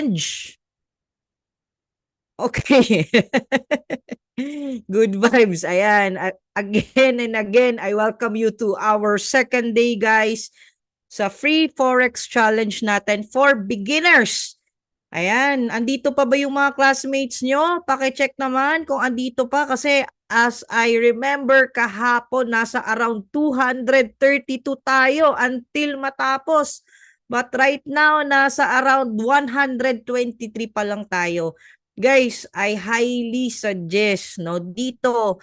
challenge. Okay. Good vibes. Ayan. Again and again, I welcome you to our second day, guys, sa free Forex challenge natin for beginners. Ayan. Andito pa ba yung mga classmates nyo? Pakicheck naman kung andito pa kasi as I remember kahapon, nasa around 232 tayo until matapos. But right now, nasa around 123 pa lang tayo. Guys, I highly suggest, no, dito,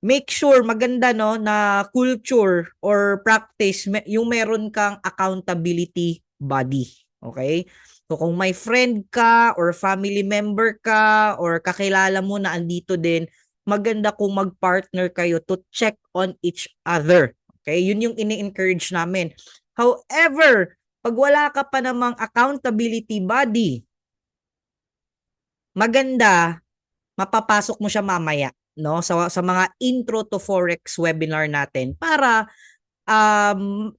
make sure maganda, no, na culture or practice, yung meron kang accountability body. Okay? So kung may friend ka or family member ka or kakilala mo na andito din, maganda kung mag-partner kayo to check on each other. Okay? Yun yung ini-encourage namin. However, pag wala ka pa namang accountability body, maganda, mapapasok mo siya mamaya, no? Sa mga intro to Forex webinar natin para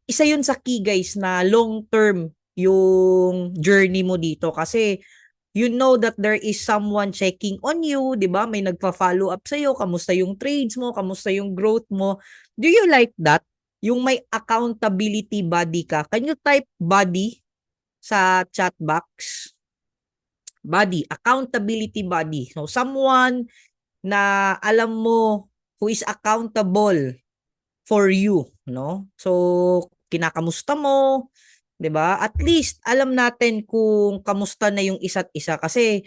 isa yun sa key guys na long term yung journey mo dito kasi you know that there is someone checking on you, 'di ba? May nagfa-follow up sa iyo, kamusta yung trades mo, kamusta yung growth mo. Do you like that? Yung may accountability body ka. Can you type body sa chat box? Body, accountability body. So someone na alam mo who is accountable for you, no? So kinakamusta mo, 'di ba? At least alam natin kung kamusta na yung isa't isa kasi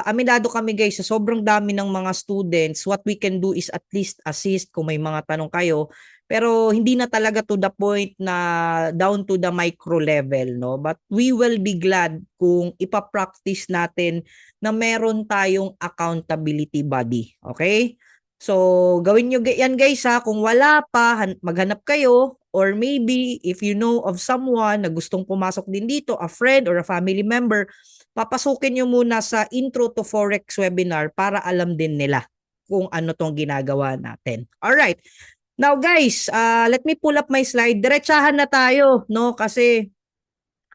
aminado kami guys sa sobrang dami ng mga students, what we can do is at least assist kung may mga tanong kayo. Pero hindi na talaga to the point na down to the micro level, no? But we will be glad kung ipapractice natin na meron tayong accountability body. Okay? So, gawin nyo yan guys ha. Kung wala pa, maghanap kayo or maybe if you know of someone na gustong pumasok din dito, a friend or a family member, papasukin nyo muna sa intro to Forex webinar para alam din nila kung ano tong ginagawa natin. Alright. Now guys, let me pull up my slide. Diretsahan na tayo, no? Kasi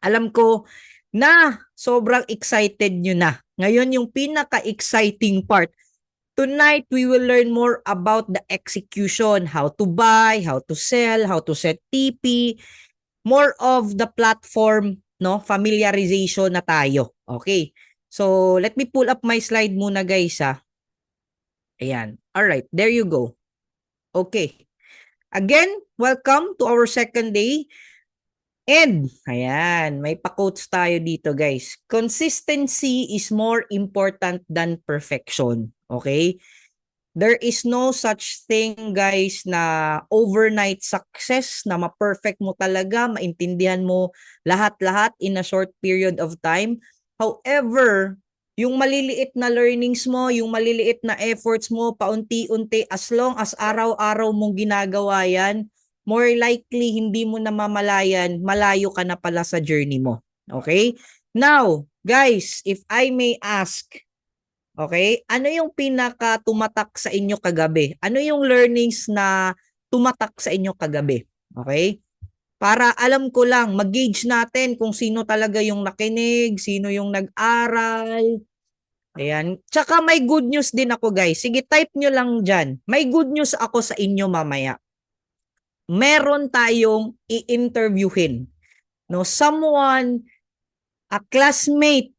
alam ko na sobrang excited nyo na. Ngayon yung pinaka-exciting part. Tonight, we will learn more about the execution, how to buy, how to sell, how to set TP, more of the platform, no? Familiarization na tayo. Okay. So, let me pull up my slide muna guys ha. Ayan. Alright, there you go. Okay. Again, welcome to our second day. And, ayan, may pa-quotes tayo dito guys. Consistency is more important than perfection. Okay? There is no such thing guys na overnight success na ma-perfect mo talaga, maintindihan mo lahat-lahat in a short period of time. However, yung maliliit na learnings mo, yung maliliit na efforts mo, paunti-unti, as long as araw-araw mong ginagawa yan, more likely hindi mo namamalayan, malayo ka na pala sa journey mo. Okay? Now, guys, if I may ask, okay, ano yung pinaka tumatak sa inyo kagabi? Ano yung learnings na tumatak sa inyo kagabi? Okay? Para alam ko lang, mag-gauge natin kung sino talaga yung nakinig, sino yung nag-aral. Ayan. Tsaka may good news din ako guys. Sige, type nyo lang dyan. May good news ako sa inyo mamaya. Meron tayong i-interviewin. No? Someone, a classmate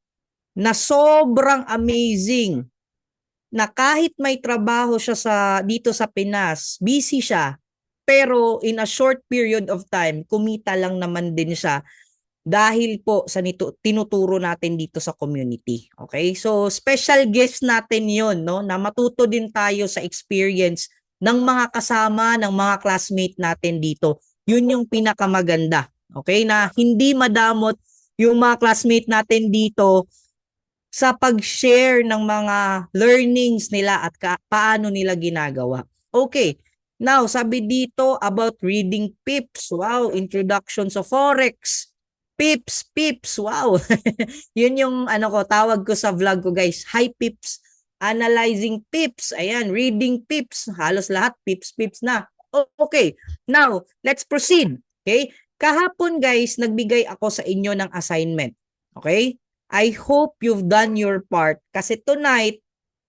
na sobrang amazing na kahit may trabaho siya dito sa Pinas, busy siya, pero in a short period of time, kumita lang naman din siya dahil po sa tinuturo natin dito sa community. Okay? So, special guest natin yon, no? Na matuto din tayo sa experience ng mga kasama, ng mga classmate natin dito. Yun yung pinakamaganda. Okay? Na hindi madamot yung mga classmate natin dito sa pag-share ng mga learnings nila at paano nila ginagawa. Okay. Now, sabi dito about reading pips. Wow, introduction sa Forex. Pips, wow. Yun yung tawag ko sa vlog ko guys. Hi pips, analyzing pips. Ayan, reading pips. Halos lahat pips na. Okay, now, let's proceed. Okay, kahapon guys, nagbigay ako sa inyo ng assignment. Okay, I hope you've done your part kasi tonight,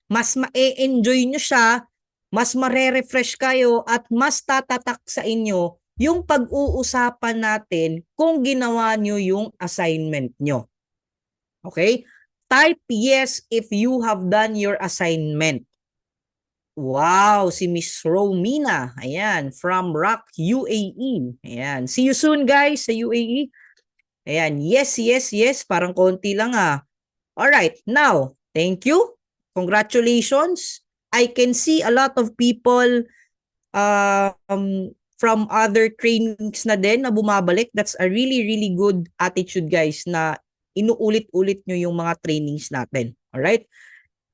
mas ma-enjoy nyo siya, mas mare-refresh kayo at mas tatatak sa inyo yung pag-uusapan natin kung ginawa nyo yung assignment nyo. Okay? Type yes if you have done your assignment. Wow, si Miss Romina. Ayan, from Rock, UAE. Ayan, see you soon guys sa UAE. Ayan, yes, yes, yes. Parang konti lang ah. Alright, now, thank you. Congratulations. I can see a lot of people from other trainings na din na bumabalik. That's a really, really good attitude guys na inuulit-ulit nyo yung mga trainings natin. Alright?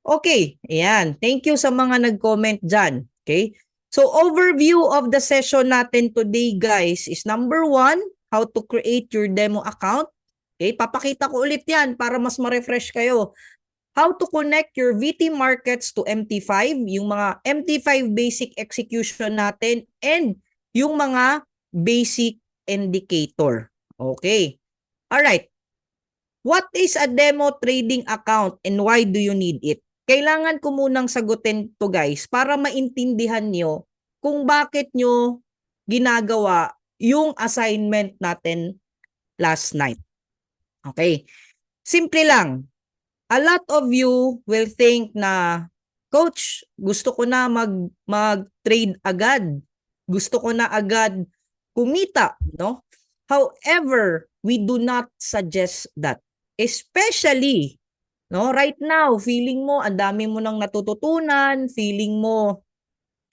Okay, ayan. Thank you sa mga nag-comment dyan. Okay? So, overview of the session natin today, guys, is number 1, how to create your demo account. Okay? Papakita ko ulit yan para mas ma-refresh kayo. How to connect your VT markets to MT5, yung mga MT5 basic execution natin, and yung mga basic indicator. Okay. Alright. What is a demo trading account and why do you need it? Kailangan ko munang sagutin to guys para maintindihan nyo kung bakit nyo ginagawa yung assignment natin last night. Okay. Simple lang. A lot of you will think na, Coach, gusto ko na mag-trade agad. Gusto ko na agad kumita, no? However, we do not suggest that. Especially, no, right now, feeling mo ang dami mo nang natututunan, feeling mo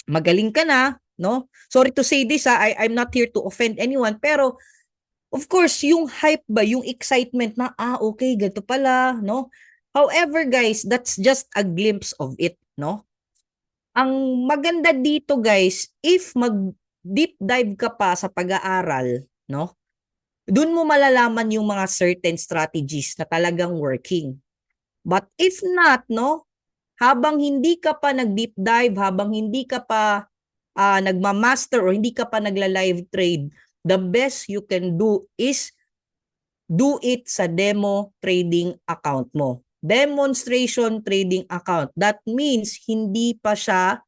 magaling ka na, no? Sorry to say this, I'm not here to offend anyone, pero of course, yung hype ba, yung excitement na, okay, ganito pala, no? However, guys, that's just a glimpse of it, no? Ang maganda dito, guys, if mag-deep dive ka pa sa pag-aaral, no? Doon mo malalaman yung mga certain strategies na talagang working. But if not, no? Habang hindi ka pa nag-deep dive, habang hindi ka pa nagma-master or hindi ka pa nagla-live trade, the best you can do is do it sa demo trading account mo. Demonstration trading account. That means hindi pa siya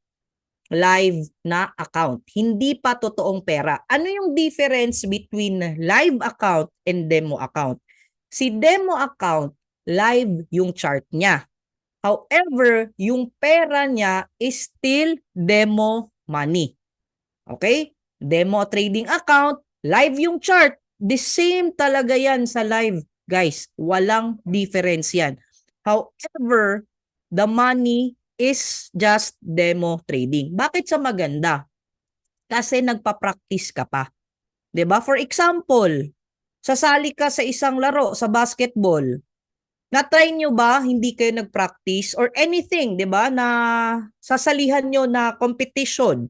live na account. Hindi pa totoong pera. Ano yung difference between live account and demo account? Si demo account, live yung chart niya. However, yung pera niya is still demo money. Okay? Demo trading account, live yung chart. The same talaga yan sa live. Guys, walang difference yan. However, the money is just demo trading. Bakit sa maganda? Kasi nagpa-practice ka pa. 'Di ba? For example, sasali ka sa isang laro sa basketball. Na-try nyo ba hindi kayo nag-practice or anything, 'di ba? Na sasalihan nyo na competition.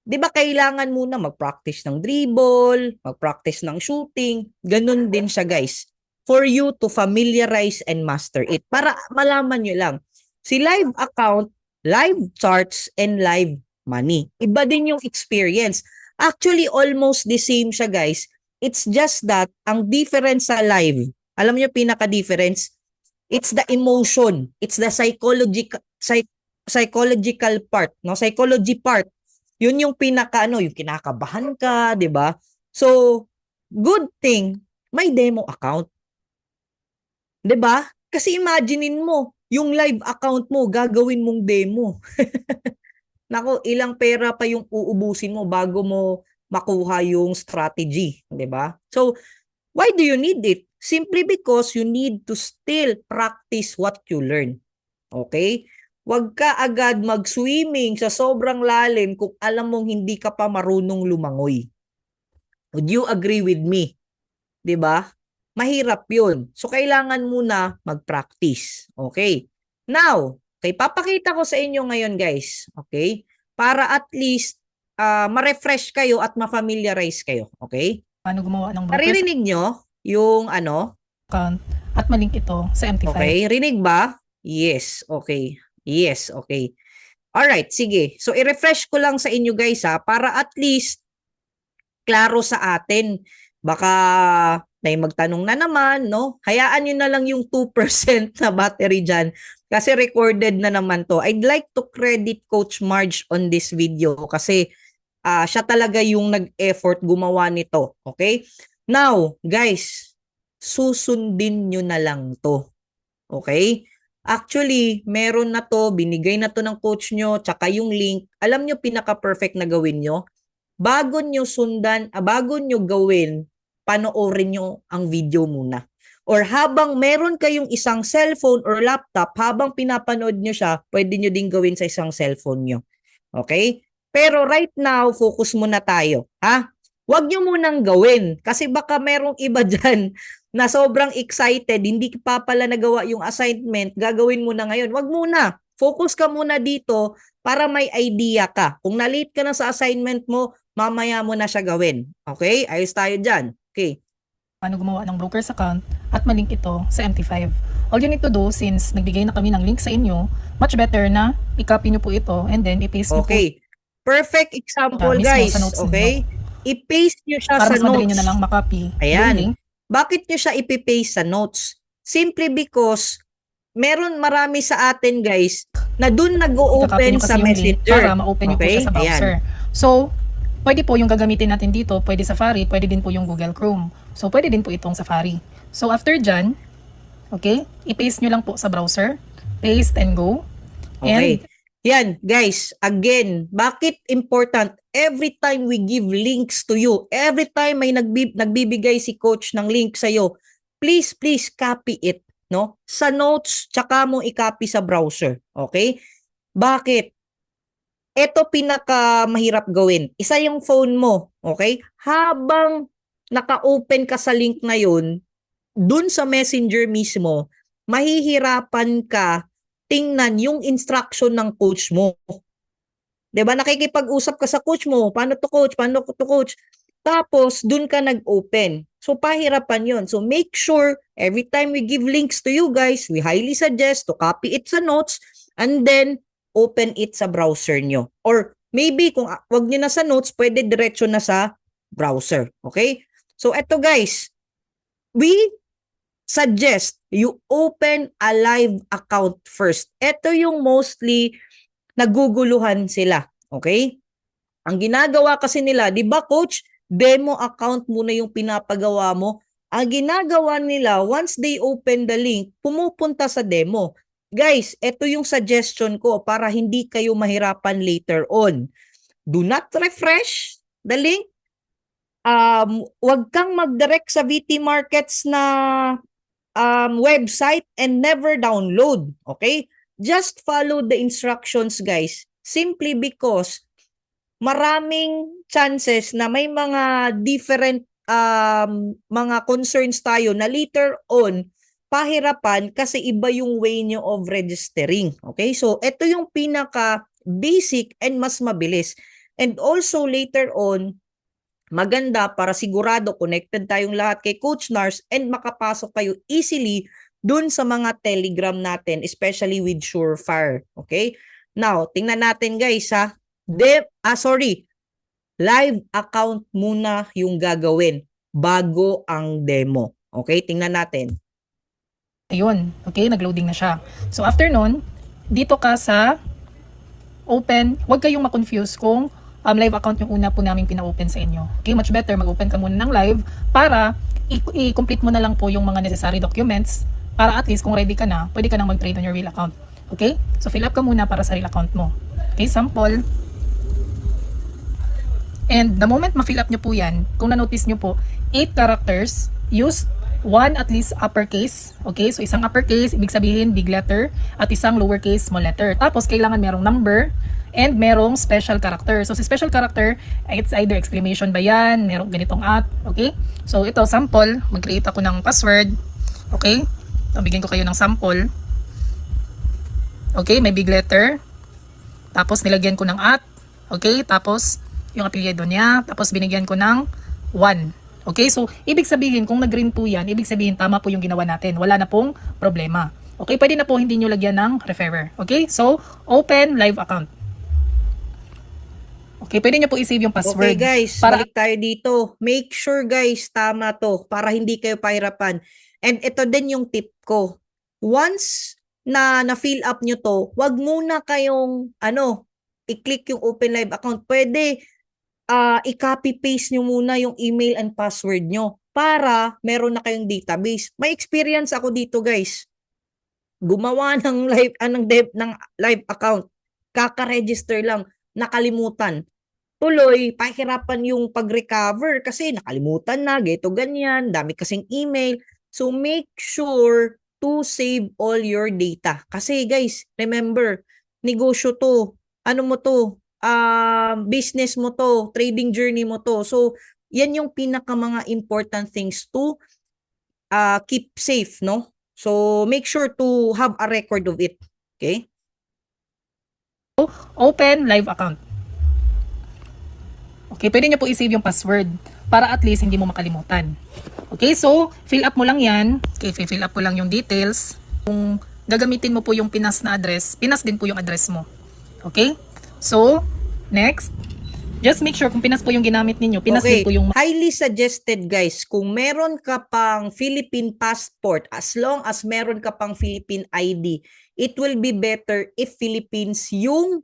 'Di ba kailangan muna mag-practice ng dribble, mag-practice ng shooting, ganun din siya guys. For you to familiarize and master it. Para malaman nyo lang. Si live account, live charts, and live money. Iba din yung experience. Actually, almost the same siya guys. It's just that, ang difference sa live, alam nyo pinaka-difference? It's the emotion. It's the psychological part. No? Psychology part. Yun yung yung kinakabahan ka, di ba? So, good thing, may demo account. Di ba? Kasi imaginein mo, yung live account mo, gagawin mong demo. Nako, ilang pera pa yung uubusin mo bago mo makuha yung strategy, di ba? So, why do you need it? Simply because you need to still practice what you learn. Okay? Huwag ka agad mag-swimming sa sobrang lalim kung alam mong hindi ka pa marunong lumangoy. Would you agree with me? 'Di ba? Mahirap 'yun. So kailangan muna mag-practice. Okay? Now, okay, papakita ko sa inyo ngayon, guys. Okay? Para at least ma-refresh kayo at ma-familiarize kayo. Okay? Paano gumawa ng broker Naririnig nyo yung account at malink ito sa MT5. Okay, rinig ba? Yes, okay. Yes, okay. Alright, sige. So, i-refresh ko lang sa inyo guys para at least klaro sa atin. Baka may magtanong na naman, no? Hayaan nyo na lang yung 2% na battery dyan kasi recorded na naman to. I'd like to credit Coach Marge on this video kasi siya talaga yung nag-effort gumawa nito. Okay? Now, guys, susundin nyo na lang to. Okay? Actually, meron na to, binigay na to ng coach nyo, tsaka yung link. Alam nyo, pinaka-perfect na gawin nyo. Bago nyo sundan, bago nyo gawin, panoorin nyo ang video muna. Or habang meron kayong isang cellphone or laptop, habang pinapanood nyo siya, pwede nyo din gawin sa isang cellphone nyo. Okay? Pero right now, focus muna tayo. Ha? Huwag nyo munang gawin. Kasi baka merong iba dyan na sobrang excited, hindi pa pala nagawa yung assignment, gagawin mo na ngayon. Wag muna. Focus ka muna dito para may idea ka. Kung na-late ka na sa assignment mo, mamaya mo na siya gawin. Okay? Ayos tayo dyan. Okay. Paano gumawa ng broker's account at malink ito sa MT5. All you need to do, since nagbigay na kami ng link sa inyo, much better na i-copy nyo po ito and then i-paste nyo po. Okay. Perfect example, mismo guys. sa notes Okay? I-paste nyo siya Para sa mas madali notes. nyo na lang makopy Ayan. yung link. Bakit nyo siya ipipaste sa notes? Simply because meron marami sa atin, guys, na dun Ikakopy nag-o-open nyo kasi sa yung link Messenger. para ma-open nyo po siya sa browser. So, pwede po yung gagamitin natin dito, pwede Safari, pwede din po yung Google Chrome. So, pwede din po itong Safari. So, after dyan, okay, i-paste nyo lang po sa browser. Paste and go. Okay. And Yan, guys, again, bakit important? Every time we give links to you, every time may nagbibigay si coach ng link sa'yo, please copy it, no? Sa notes, tsaka mo i-copy sa browser, okay? Bakit? Ito pinaka mahirap gawin. Isa yung phone mo, okay? Habang naka-open ka sa link na yun, dun sa Messenger mismo, mahihirapan ka tingnan yung instruction ng coach mo. 'Di ba? Nakikipag-usap ka sa coach mo, paano to coach, paano to coach. Tapos dun ka nag-open. So pahirapan 'yon. So make sure every time we give links to you guys, we highly suggest to copy it sa notes and then open it sa browser nyo. Or maybe kung wag niyo na sa notes, pwede diretso na sa browser. Okay? So eto guys, we suggest you open a live account first. Ito yung mostly naguguluhan sila. Okay? Ang ginagawa kasi nila, di ba coach, demo account muna yung pinapagawa mo. Ang ginagawa nila, once they open the link, pumupunta sa demo. Guys, ito yung suggestion ko para hindi kayo mahirapan later on. Do not refresh the link. Wag kang mag-direct sa VT Markets na website and never download. Okay? Just follow the instructions, guys. Simply because maraming chances na may mga different mga concerns tayo na later on pahirapan kasi iba yung way nyo of registering. Okay? So, ito yung pinaka basic and mas mabilis. And also later on, maganda para sigurado connected tayong lahat kay Coach Nars and makapasok kayo easily dun sa mga Telegram natin, especially with Surefire. Okay? Now, tingnan natin guys ha. Live account muna yung gagawin bago ang demo. Okay? Tingnan natin. ayun, okay, nag-loading na siya. So after nun, dito ka sa open, huwag kayong ma-confuse kung live account yung una po namin pina-open sa inyo. Okay, much better mag-open ka muna ng live para i-complete mo na lang po yung mga necessary documents para at least kung ready ka na, pwede ka nang mag-trade on your real account. Okay? So fill up ka muna para sa real account mo. Okay, sample. And the moment ma-fill up nyo po yan, kung na-notice nyo po, 8 characters, use one at least uppercase. Okay, so isang uppercase, ibig sabihin big letter, at isang lowercase small letter. Tapos kailangan merong number, and merong special character. So, si special character, it's either exclamation ba yan, merong ganitong at, okay? So, ito, sample, mag-create ako ng password, okay? So, bigyan ko kayo ng sample. Okay, may big letter. Tapos, nilagyan ko ng at, okay? Tapos, yung apelyido niya. Tapos, binigyan ko ng 1. Okay, so, ibig sabihin, kung nag-green po yan, ibig sabihin, tama po yung ginawa natin. Wala na pong problema. Okay, pwede na po hindi nyo lagyan ng referrer. Okay, so, open live account. Okay, pwede nyo po i-save yung Okay password. guys, Para balik tayo dito. Make sure guys, tama to para hindi kayo pahirapan. And ito din yung tip ko. Once na na-fill up nyo to, wag muna kayong i-click yung open live account. Pwede i-copy paste nyo muna yung email and password nyo para meron na kayong database. May experience ako dito guys. Gumawa ng live account. Kaka-register lang, nakalimutan. Tuloy, pahirapan yung pag-recover kasi nakalimutan na, ganyan, dami kasing email. So, make sure to save all your data. Kasi guys, remember, negosyo to, business mo to, trading journey mo to. So, yan yung pinaka mga important things to keep safe, no? So, make sure to have a record of it. Okay? open live account. Okay, pwede nyo po i-save yung password para at least hindi mo makalimutan. Okay, so fill up mo lang yan. Okay, fill up mo lang yung details. Kung gagamitin mo po yung Pinas na address, Pinas din po yung address mo. Okay? So, next. Just make sure kung Pinas po yung ginamit ninyo, Pinas din po yung... Highly suggested guys, kung meron ka pang Philippine passport, as long as meron ka pang Philippine ID, it will be better if Philippines yung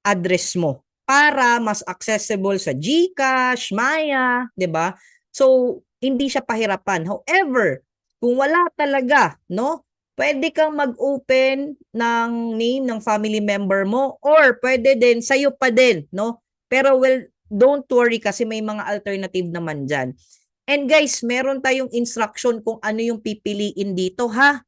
address mo para mas accessible sa GCash, Maya, 'di ba? So, hindi siya pahirapan. However, kung wala talaga, no? Pwede kang mag-open ng name ng family member mo or pwede din sa'yo pa din, no? Pero well, don't worry kasi may mga alternative naman dyan. And guys, meron tayong instruction kung ano yung pipiliin dito, ha?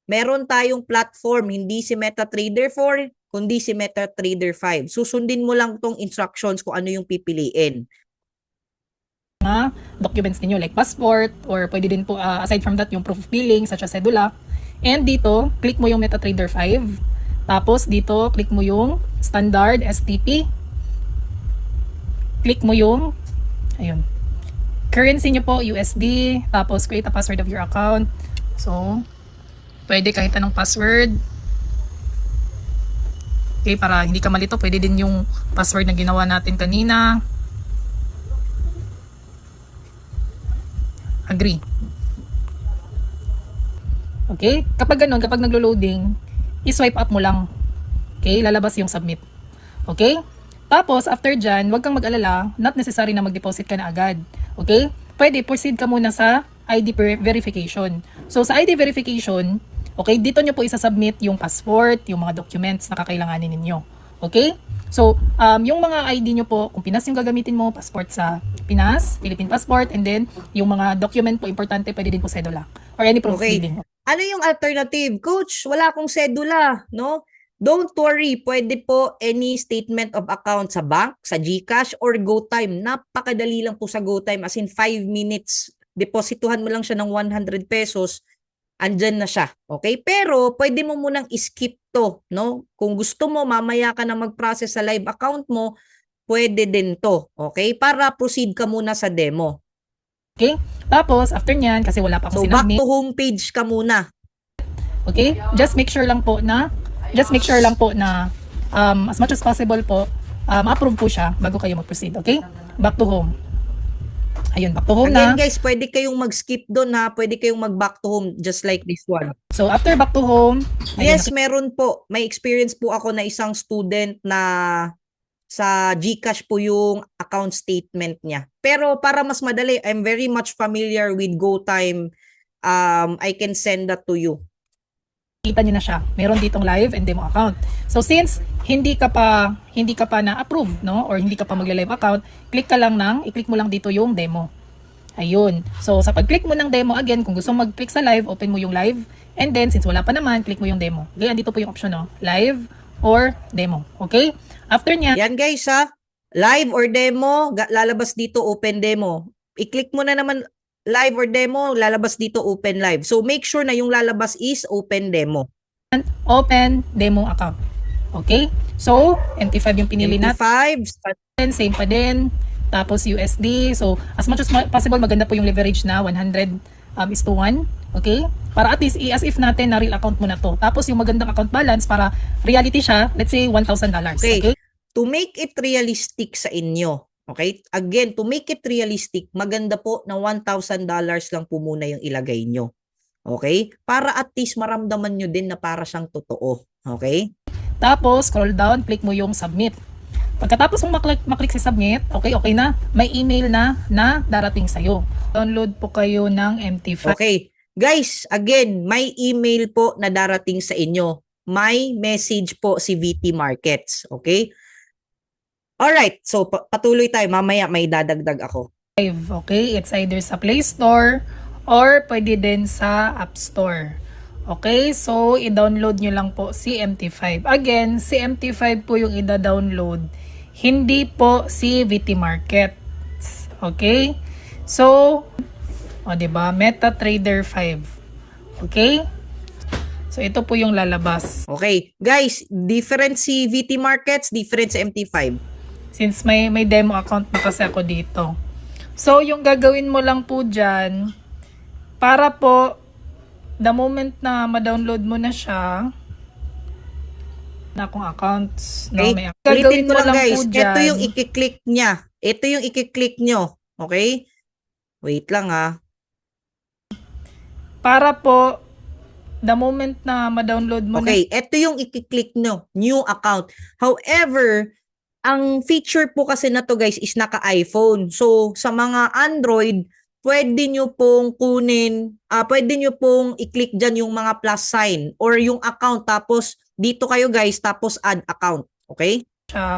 Meron tayong platform, hindi si MetaTrader 4, kundi si MetaTrader 5. Susundin mo lang tong instructions kung ano yung pipiliin. Mga documents ninyo like passport or pwede din po aside from that yung proof of billing such as cedula. And dito, click mo yung MetaTrader 5. Tapos dito, click mo yung standard STP. Click mo yung ayun. Currency nyo po USD, tapos create a password of your account. So, pwede kahit anong password. Okay, para hindi ka malito, pwede din yung password na ginawa natin kanina. Agree. Okay, kapag ganun, kapag naglo-loading, i-swipe up mo lang. Okay, lalabas yung submit. Okay? Tapos, after dyan, huwag kang mag-alala, not necessary na mag-deposit ka na agad. Okay? Pwede, proceed ka muna sa ID verification. So, sa ID verification, okay, dito nyo po isa-submit yung passport, yung mga documents na kakailanganin ninyo. Okay? So, yung mga ID nyo po, kung Pinas yung gagamitin mo, passport sa Pinas, Philippine passport, and then, yung mga document po, importante, pwede din po cedula. Or any proof of billing. Ano yung alternative? Coach, wala akong cedula, no? Don't worry, pwede po any statement of account sa bank, sa GCash, or GoTime. Napakadali lang po sa GoTime, as in 5 minutes. Deposituhan mo lang siya ng 100 pesos, andyan na siya. Okay? Pero, pwede mo munang skip to, no? Kung gusto mo, mamaya ka na mag-process sa live account mo, pwede din to. Okay? Para proceed ka muna sa demo. Okay? Tapos, after nyan, kasi wala pa akong back to homepage ka muna. Okay? Just make sure lang po na as much as possible po, approve po siya bago kayo mag-proceed. Okay? Back to home. Ayun, back to home Again, na. guys, pwede kayong mag-skip doon, ha? Pwede kayong mag-back to home just like this one. So, after back to home, yes, meron po. May experience po ako na isang student na sa GCash po yung account statement niya. Pero para mas madali, I'm very much familiar with GoTime. I can send that to you. Kita niyo na siya. Meron ditong live and demo account. So since hindi ka pa na-approve, no, or hindi ka pa magla-live account, i-click mo lang dito yung demo. Ayun. So sa pag-click mo ng demo, again, kung gusto mo mag-click sa live, open mo yung live, and then since wala pa naman, click mo yung demo. Okay, andito po yung option, no, live or demo. Okay? After niya, yan guys, ha, live or demo, lalabas dito open demo. I-click mo na naman live or demo, lalabas dito open live. So make sure na yung lalabas is open demo. Open demo account. Okay? So, MT5 yung pinili natin. MT5, same pa din. Tapos USD. So, as much as possible, maganda po yung leverage na 100:1. Okay? Para at least, as if natin na real account mo na to. Tapos yung magandang account balance para reality siya, let's say $1,000. Okay? to make it realistic sa inyo, okay? Again, to make it realistic, maganda po na $1,000 lang po muna yung ilagay nyo. Okay? Para at least maramdaman nyo din na para siyang totoo. Okay? Tapos, scroll down, click mo yung submit. Pagkatapos mong maklik si submit, okay na, may email na darating sa'yo. Download po kayo ng MT5. Okay. Guys, again, may email po na darating sa inyo. May message po si VT Markets. Okay? Alright. So, patuloy tayo. Mamaya may dadagdag ako. Okay? It's either sa Play Store or pwede din sa App Store. Okay? So, i-download nyo lang po si MT5. Again, si MT5 po yung i-download. Hindi po si VT Markets. Okay? So, diba? MetaTrader 5. Okay? So, ito po yung lalabas. Okay. Guys, different si VT Markets, different si MT5. Since may demo account na kasi ako dito. So, yung gagawin mo lang po dyan, para po, the moment na ma-download mo na siya, na akong accounts, Okay? may Ulitin ko lang po guys, dyan. ito yung i-click niya. Ito yung i-click nyo. Okay? Wait lang ha. Para po, the moment na ma-download mo Okay, ito yung i-click nyo. New account. However, ang feature po kasi na to guys is naka-iPhone. So, sa mga Android, pwede nyo pong kunin, pwede nyo pong i-click dyan yung mga plus sign or yung account. Tapos, dito kayo guys, tapos add account. Okay? na siya,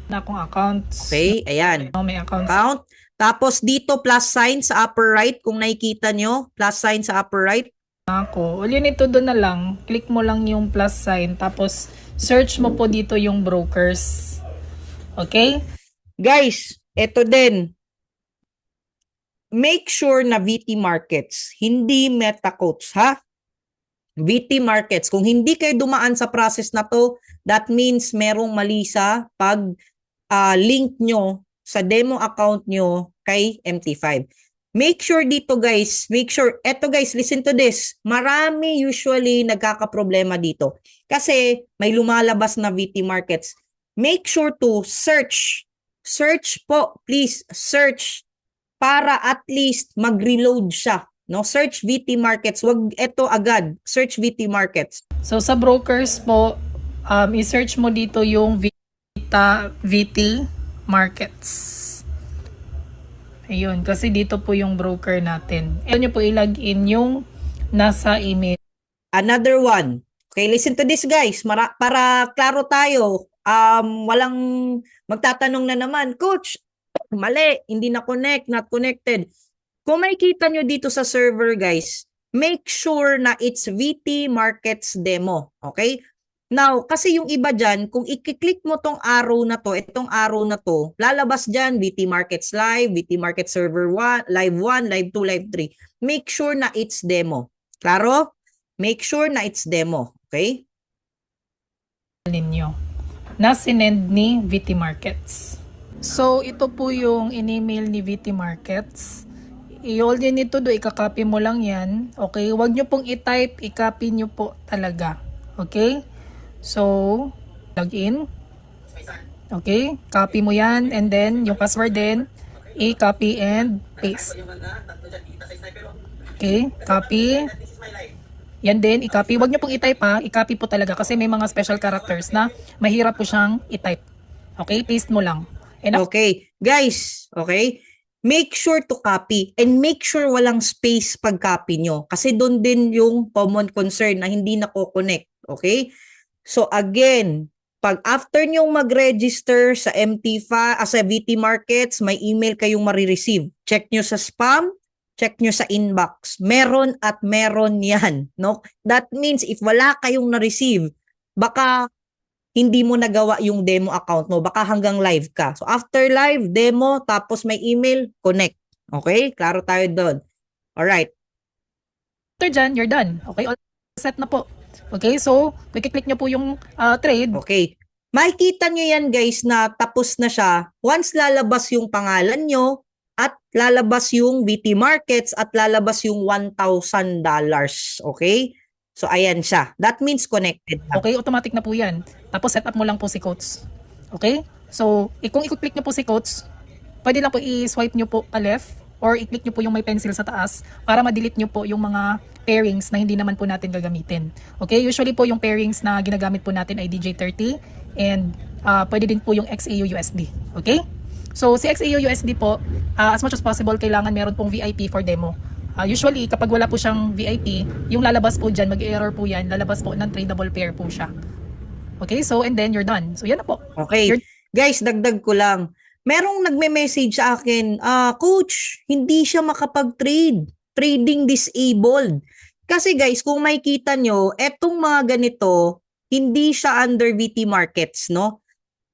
na akong accounts. Okay, ayan. May accounts. Account. Tapos, dito plus sign sa upper right. Kung nakikita nyo, plus sign sa upper right. Ako. All you need to do na lang, click mo lang yung plus sign, tapos search mo po dito yung brokers. Okay? Guys, ito din. Make sure na VT Markets, hindi MetaQuotes, ha? VT Markets. Kung hindi kayo dumaan sa process na to, that means merong mali sa pag link nyo sa demo account nyo kay MT5. Make sure dito guys, eto guys, listen to this. Marami usually nagkakaproblema dito. Kasi may lumalabas na VT Markets. Make sure to search. Search po, please, search para at least mag-reload siya. No, search VT Markets. Wag ito agad. Search VT Markets. So sa brokers po, i-search mo dito yung VT Markets. Ayun, kasi dito po yung broker natin. Ito nyo po i-login yung nasa email. Another one. Okay, listen to this guys. Para klaro tayo. Walang magtatanong na naman, Coach, mali, hindi na connect, not connected. Kung makikita nyo dito sa server guys, make sure na it's VT Markets Demo. Okay? Now, kasi yung iba dyan, kung i-click mo tong arrow na to, itong arrow na to, lalabas dyan, VT Markets Live, VT Markets Server 1, Live 1, Live 2, Live 3. Make sure na it's demo. Klaro? Make sure na it's demo. Okay? Ninyo na sinend ni VT Markets. So, ito po yung in-email ni VT Markets. All you need to do, ikakopy mo lang yan. Okay? Huwag nyo pong i-type, i-copy nyo po talaga. Okay? So, login. Okay? Copy mo yan. And then, yung password din, i-copy and paste. Okay? Copy. Yan din, i-copy. Huwag nyo pong i-type ha. I-copy po talaga kasi may mga special characters na mahirap po siyang i-type. Okay? Paste mo lang. Okay. Guys, okay? Make sure to copy and make sure walang space pag copy nyo. Kasi doon din yung common concern na hindi nako-connect. Okay? So again, pag after nyong mag-register sa sa VT Markets, may email kayong marireceive. Check nyo sa spam, check nyo sa inbox. Meron at meron yan. No? That means if wala kayong na-receive, baka hindi mo nagawa yung demo account mo. Baka hanggang live ka. So after live, demo, tapos may email, connect. Okay? Klaro tayo doon. Alright. After dyan, you're done. Okay? All set na po. Okay? So, click nyo po yung trade. Okay. Makikita nyo yan guys na tapos na siya once lalabas yung pangalan nyo at lalabas yung VT Markets at lalabas yung $1,000. Okay? So, ayan siya. That means connected na. Okay, automatic na po yan. Tapos set up mo lang po si coach. Okay? So, kung i-click nyo po si coach, pwede lang po i-swipe nyo po pa left or i-click nyo po yung may pencil sa taas para ma-delete nyo po yung mga pairings na hindi naman po natin gagamitin. Okay? Usually po yung pairings na ginagamit po natin ay DJ30 and pwede din po yung XAU USD. Okay? So, si XAU USD po, as much as possible, kailangan meron pong VIP for demo. Usually, kapag wala po siyang VIP, yung lalabas po dyan, mag-error po yan, lalabas po ng tradable pair po siya. Okay, so and then you're done. So yan na po. Okay. Guys, dagdag ko lang. Merong nagme-message sa akin, Coach, hindi siya makapag-trade. Trading disabled. Kasi guys, kung makikita nyo, etong mga ganito, hindi siya under VT Markets, no?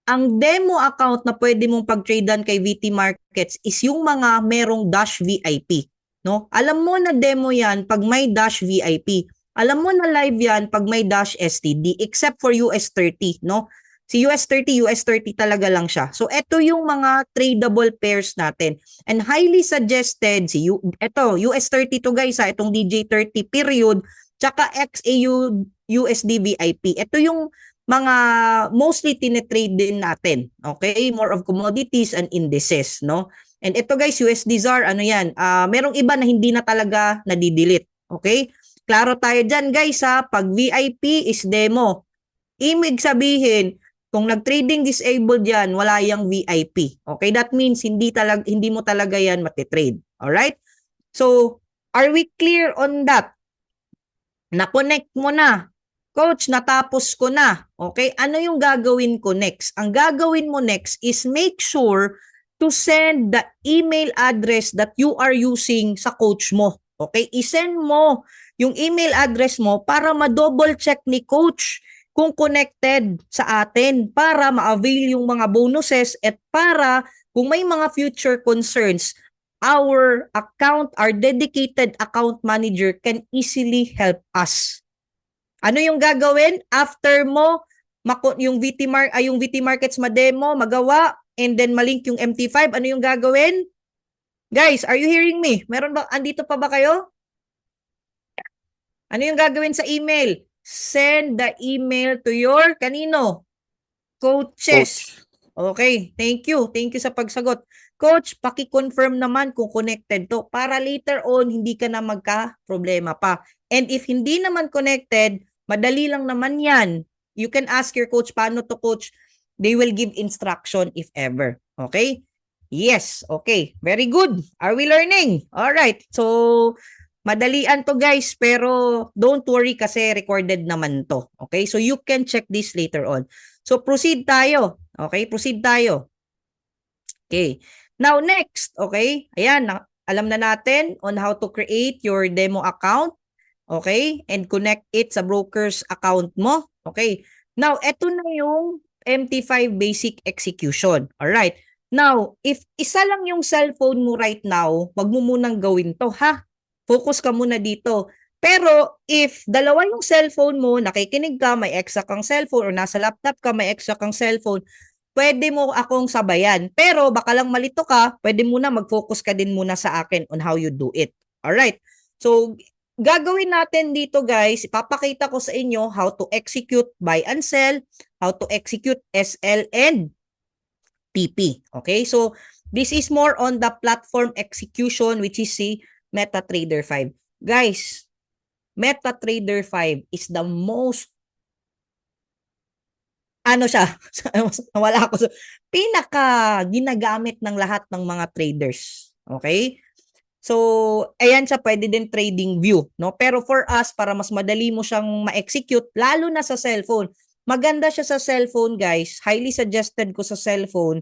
Ang demo account na pwede mong pag-tradean kay VT Markets is yung mga merong Dash VIP. No? Alam mo na demo yan pag may Dash VIP. Alam mo na live yan pag may Dash STD except for US30, no? Si US30 talaga lang siya. So ito yung mga tradable pairs natin. And highly suggested ito US30 to guys, itong DJ30 period tsaka XAU USD VIP. Ito yung mga mostly tinetrade din natin. Okay? More of commodities and indices, no? And ito guys, USD ZAR, ano yan? Merong iba na hindi na talaga nadidelete. Okay? Klaro tayo dyan guys ha, pag VIP is demo. Ibig sabihin, kung nag-trading disabled yan, wala yang VIP. Okay? That means hindi mo talaga yan matitrade. Alright? So, are we clear on that? Na-connect mo na. Coach, natapos ko na. Okay? Ano yung gagawin ko next? Ang gagawin mo next is make sure to send the email address that you are using sa coach mo. Okay? I-send mo yung email address mo para ma-double check ni coach kung connected sa atin para ma-avail yung mga bonuses at para kung may mga future concerns, our dedicated account manager can easily help us. Ano yung gagawin? After mo yung VT Markets ma-demo, magawa, and then malink yung MT5, ano yung gagawin? Guys, are you hearing me? Meron ba, andito pa ba kayo? Ano yung gagawin sa email? Send the email to your, kanino? Coaches. Okay, thank you. Thank you sa pagsagot. Coach, paki-confirm naman kung connected to para later on hindi ka na magka-problema pa. And if hindi naman connected, madali lang naman yan. You can ask your coach, paano to coach? They will give instruction if ever. Okay? Yes. Okay. Very good. Are we learning? All right. So, madalian to guys, pero don't worry kasi recorded naman to. Okay? So, you can check this later on. So, proceed tayo. Okay? Proceed tayo. Okay. Now, next. Okay? Ayan. Alam na natin on how to create your demo account. Okay? And connect it sa broker's account mo. Okay? Now, eto na yung MT5 basic execution. Alright. Now, if isa lang yung cellphone mo right now, wag mo munang gawin to, ha? Focus ka muna dito. Pero, if dalawa yung cellphone mo, nakikinig ka, may extra kang cellphone, o nasa laptop ka, may extra kang cellphone, pwede mo akong sabayan. Pero, baka lang malito ka, pwede muna mag-focus ka din muna sa akin on how you do it. Alright. So, gagawin natin dito guys, ipapakita ko sa inyo how to execute buy and sell, how to execute SL and TP. Okay, so this is more on the platform execution which is si MetaTrader 5. Guys, MetaTrader 5 is the most wala ako. Pinaka ginagamit ng lahat ng mga traders. Okay? So, ayan siya, pwede din trading view, no? Pero for us, para mas madali mo siyang ma-execute, lalo na sa cellphone. Maganda siya sa cellphone, guys. Highly suggested ko sa cellphone.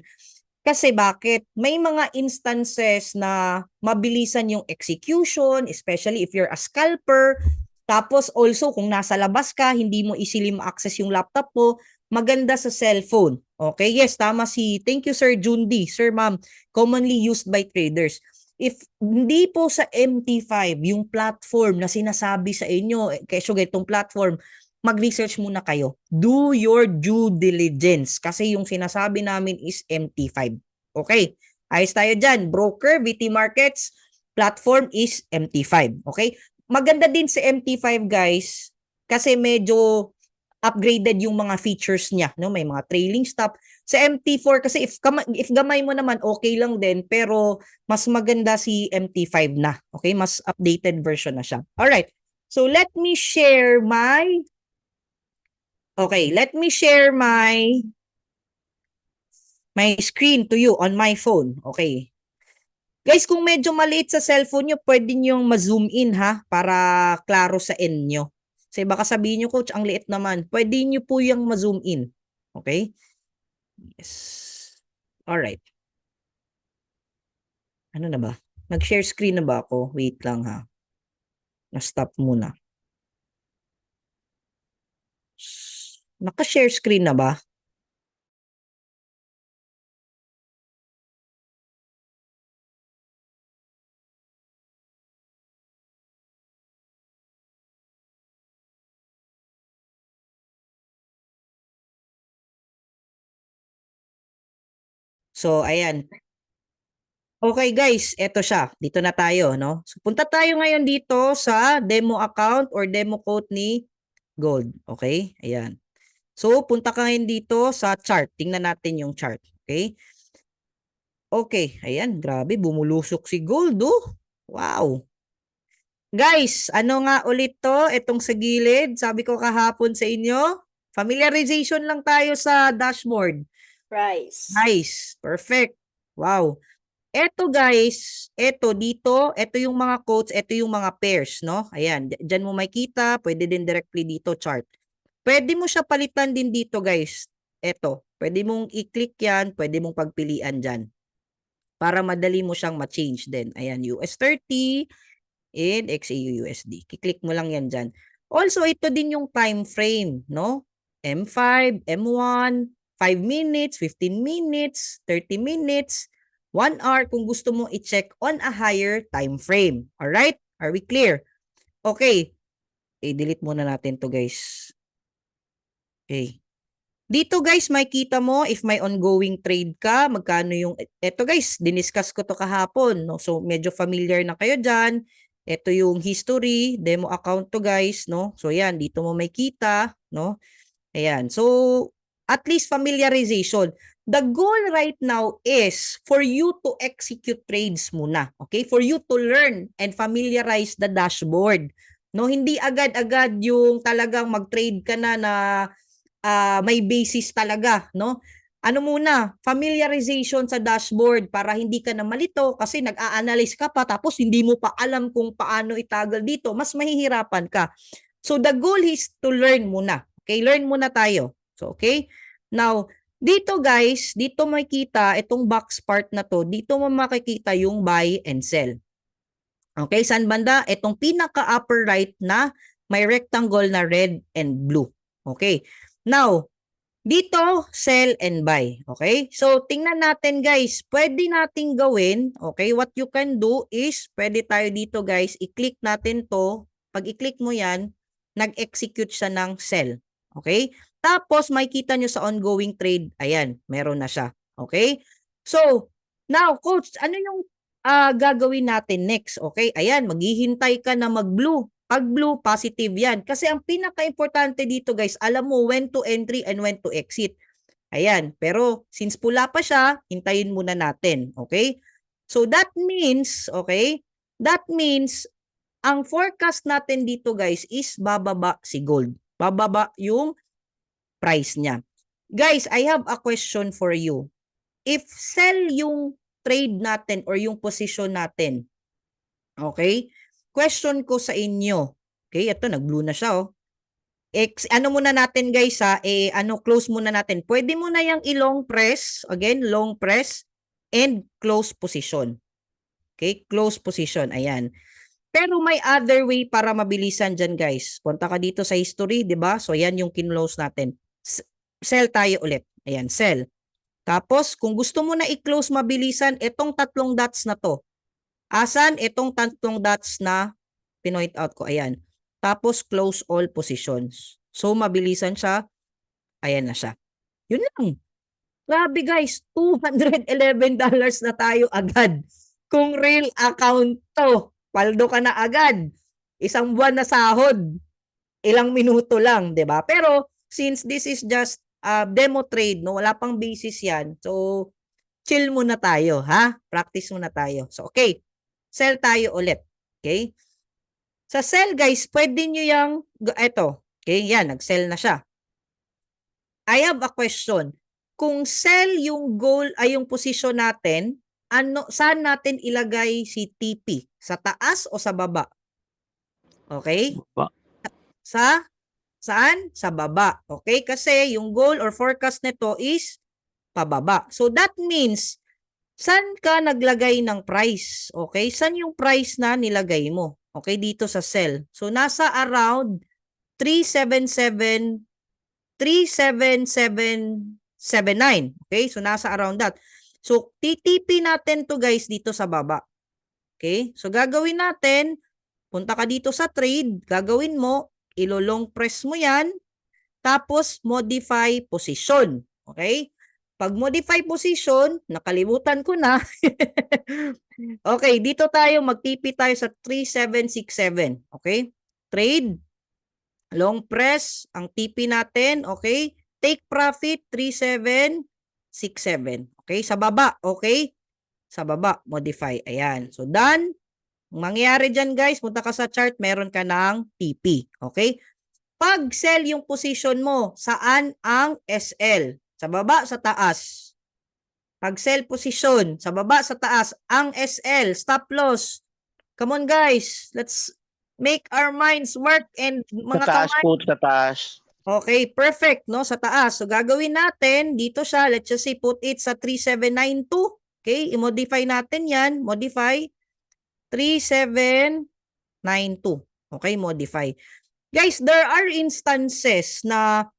Kasi bakit? May mga instances na mabilisan yung execution, especially if you're a scalper. Tapos also, kung nasa labas ka, hindi mo easily ma-access yung laptop mo, maganda sa cellphone. Okay? Yes, tama thank you, Sir Jundi. Sir, ma'am, commonly used by traders. If hindi po sa MT5, yung platform na sinasabi sa inyo, kesyo itong platform, mag-research muna kayo. Do your due diligence. Kasi yung sinasabi namin is MT5. Okay? Ayos tayo dyan. Broker, VT Markets, platform is MT5. Okay? Maganda din sa MT5, guys, kasi medyo upgraded yung mga features niya, no? May mga trailing stop. Sa MT4 kasi if gamay mo naman okay lang din, pero mas maganda si MT5 na. Okay? Mas updated version na siya. All right. So let me share my my screen to you on my phone. Okay. Guys, kung medyo maliit sa cellphone nyo, pwede nyo ma-zoom in ha, para klaro sa inyo. Kasi baka sabihin nyo, coach, ang liit naman. Pwede nyo po yung ma-zoom in. Okay? Yes. Alright. Ano na ba? Nag-share screen na ba ako? Wait lang ha. Na-stop muna. Naka-share screen na ba? So, ayan. Okay guys, eto siya. Dito na tayo, no? So, punta tayo ngayon dito sa demo account or demo quote ni Gold. Okay? Ayan. So, punta ka ngayon dito sa chart. Tingnan natin yung chart. Okay? Okay. Ayan. Grabe. Bumulusok si Gold, oh. Wow. Guys, ano nga ulit to? Itong sa gilid. Sabi ko kahapon sa inyo. Familiarization lang tayo sa dashboard. Price. Nice. Perfect. Wow. Eto guys, eto dito, eto yung mga quotes, eto yung mga pairs, no? Ayan, dyan mo makita, pwede din directly dito chart. Pwede mo siya palitan din dito guys. Eto, pwede mong i-click yan, pwede mong pagpilian dyan. Para madali mo siyang ma-change din. Ayan, US30 and XAUUSD. Kiklik mo lang yan dyan. Also, ito din yung time frame, no? M5, M1, 5 minutes, 15 minutes, 30 minutes, 1 hour kung gusto mo i-check on a higher time frame. Alright? Are we clear? Okay. I-delete muna natin to guys. Okay. Dito guys, makikita mo if may ongoing trade ka, magkano yung, eto guys, diniscuss ko to kahapon. No? So, medyo familiar na kayo dyan. Ito yung history, demo account to guys. No? So, yan, dito mo makita. No? Ayan. So, at least familiarization. The goal right now is for you to execute trades muna. Okay? For you to learn and familiarize the dashboard. No, hindi agad-agad yung talagang mag-trade ka na may basis talaga, no? Ano muna, familiarization sa dashboard para hindi ka na malito kasi nag-a-analyze ka pa tapos hindi mo pa alam kung paano itagal dito, mas mahihirapan ka. So the goal is to learn muna. Okay, learn muna tayo. So okay? Now, dito guys, dito makikita itong box part na to, dito mo makikita yung buy and sell. Okay, saan banda? Itong pinaka-upper right na may rectangle na red and blue. Okay. Now, dito, sell and buy. Okay? So, tingnan natin guys. Pwede nating gawin. Okay? What you can do is, pwede tayo dito guys, i-click natin to. Pag i-click mo yan, nag-execute siya ng sell. Okay? Tapos, makikita nyo sa ongoing trade. Ayan, meron na siya. Okay? So, now, coach, ano yung gagawin natin next? Okay? Ayan, maghihintay ka na mag-blue. Pag blue, positive yan. Kasi ang pinaka-importante dito guys, alam mo when to entry and when to exit. Ayan. Pero since pula pa siya, hintayin muna natin. Okay? So that means, okay? That means, ang forecast natin dito guys is bababa si gold. Bababa yung price niya. Guys, I have a question for you. If sell yung trade natin or yung position natin, okay? Question ko sa inyo. Okay, ito nag-blue na siya oh. Ano muna natin guys ha, close muna natin. Pwede mo na yung i-long press, again, long press and close position. Okay, close position, ayan. Pero may other way para mabilisan dyan guys. Punta ka dito sa history, di ba? So yan yung kinlose natin. Sell tayo ulit. Ayan, sell. Tapos kung gusto mo na i-close mabilisan, itong tatlong dots na to. Asan? Itong tatlong dots na pinoint out ko. Ayan. Tapos, close all positions. So, mabilisan siya. Ayan na siya. Yun lang. Grabe guys, $211 na tayo agad. Kung real account to, paldo ka na agad. Isang buwan na sahod. ilang minuto lang, 'di ba? Pero since this is just demo trade, no, wala pang basis 'yan. So chill muna tayo, ha? Practice muna tayo. So okay. Sell tayo ulit. Okay? Sa sell guys, pwede nyo yung eto. Okay, yan, nag-sell na siya. I have a question. Kung sell yung goal ay yung position natin, saan natin ilagay si TP? Sa taas o sa baba? Okay? Baba. Saan? Sa baba. Okay? Kasi yung goal or forecast nito is pababa. So that means, saan ka naglagay ng price? Okay? Saan yung price na nilagay mo? Okay? Dito sa sell. So nasa around 377 37779. Okay? So nasa around that. So TTP natin to guys dito sa baba. Okay? So gagawin natin, punta ka dito sa trade, gagawin mo, ilo-long press mo yan, tapos modify position. Okay? Pag modify position, nakalimutan ko na. Okay, dito tayo, mag-TP tayo sa 3767. Okay? Trade, long press, ang TP natin, okay? Take profit, 3767. Okay? Sa baba, okay? Sa baba, modify. Ayan. So, done. Ang mangyayari dyan, guys, punta ka sa chart, meron ka ng TP. Okay? Pag sell yung position mo, saan ang SL? Sa baba, sa taas. Pag sell position, sa baba, sa taas, ang SL, stop loss. Come on, guys. Let's make our minds work and Sa mga taas kamay. po, sa taas. Okay, perfect, no? Sa taas. So, gagawin natin, dito siya, let's just say, put it sa 3792. Okay, i-modify natin yan. Modify. 3792. Okay, modify. Guys, there are instances na,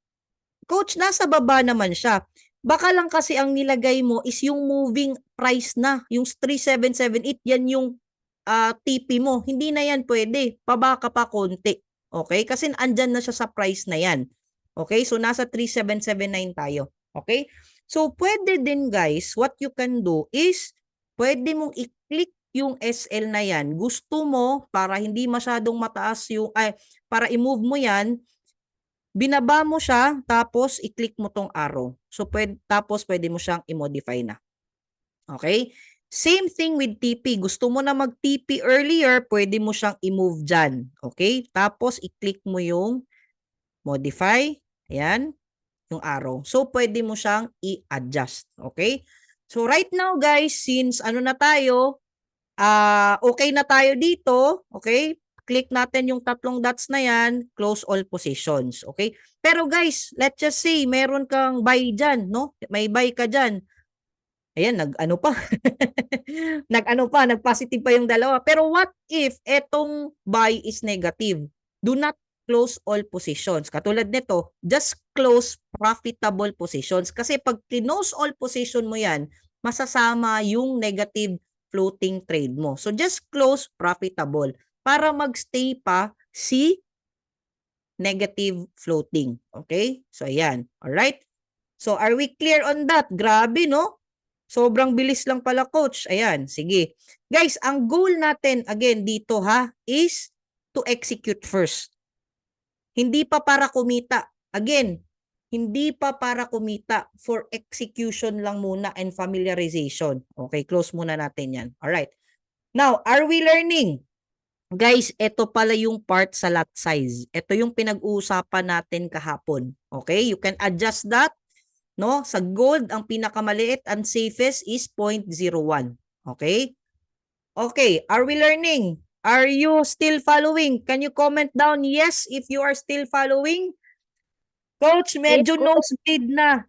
coach, nasa baba naman siya. Baka lang kasi ang nilagay mo is yung moving price na. Yung 3778, yan yung TP mo. Hindi na yan pwede. Pabaka pa konti. Okay? Kasi andyan na siya sa price na yan. Okay? So, nasa 3779 tayo. Okay? So, pwede din guys, what you can do is, pwede mong i-click yung SL na yan. Gusto mo, para hindi masyadong mataas yung, para i-move mo yan, binaba mo siya, tapos i-click mo tong arrow. So, tapos pwede mo siyang i-modify na. Okay? Same thing with TP. Gusto mo na mag-TP earlier, pwede mo siyang i-move dyan. Okay? Tapos, i-click mo yung modify. Ayan. Yung arrow. So, pwede mo siyang i-adjust. Okay? So, right now, guys, since ano na tayo, okay na tayo dito. Okay? Click natin yung tatlong dots na yan. Close all positions. Okay? Pero guys, let's just say, meron kang buy dyan, no? May buy ka dyan. Ayan, nag-ano pa. Nag-ano pa, nag-positive pa yung dalawa. Pero what if etong buy is negative? Do not close all positions. Katulad nito, just close profitable positions. Kasi pag close all position mo yan, masasama yung negative floating trade mo. So just close profitable para magstay pa si negative floating. Okay? So ayan. Alright? So are we clear on that? Grabe, no? Sobrang bilis lang pala, coach. Ayan, sige. Guys, ang goal natin, again, dito ha, is to execute first. Hindi pa para kumita. Again, hindi pa para kumita. For execution lang muna and familiarization. Okay, close muna natin yan. Alright. Now, are we learning? Guys, ito pala yung part sa lot size. Ito yung pinag-uusapan natin kahapon. Okay, you can adjust that. No? Sa gold, ang pinakamaliit and safest is 0.01. Okay? Okay, are we learning? Are you still following? Can you comment down yes if you are still following? Coach, medyo nosebleed na.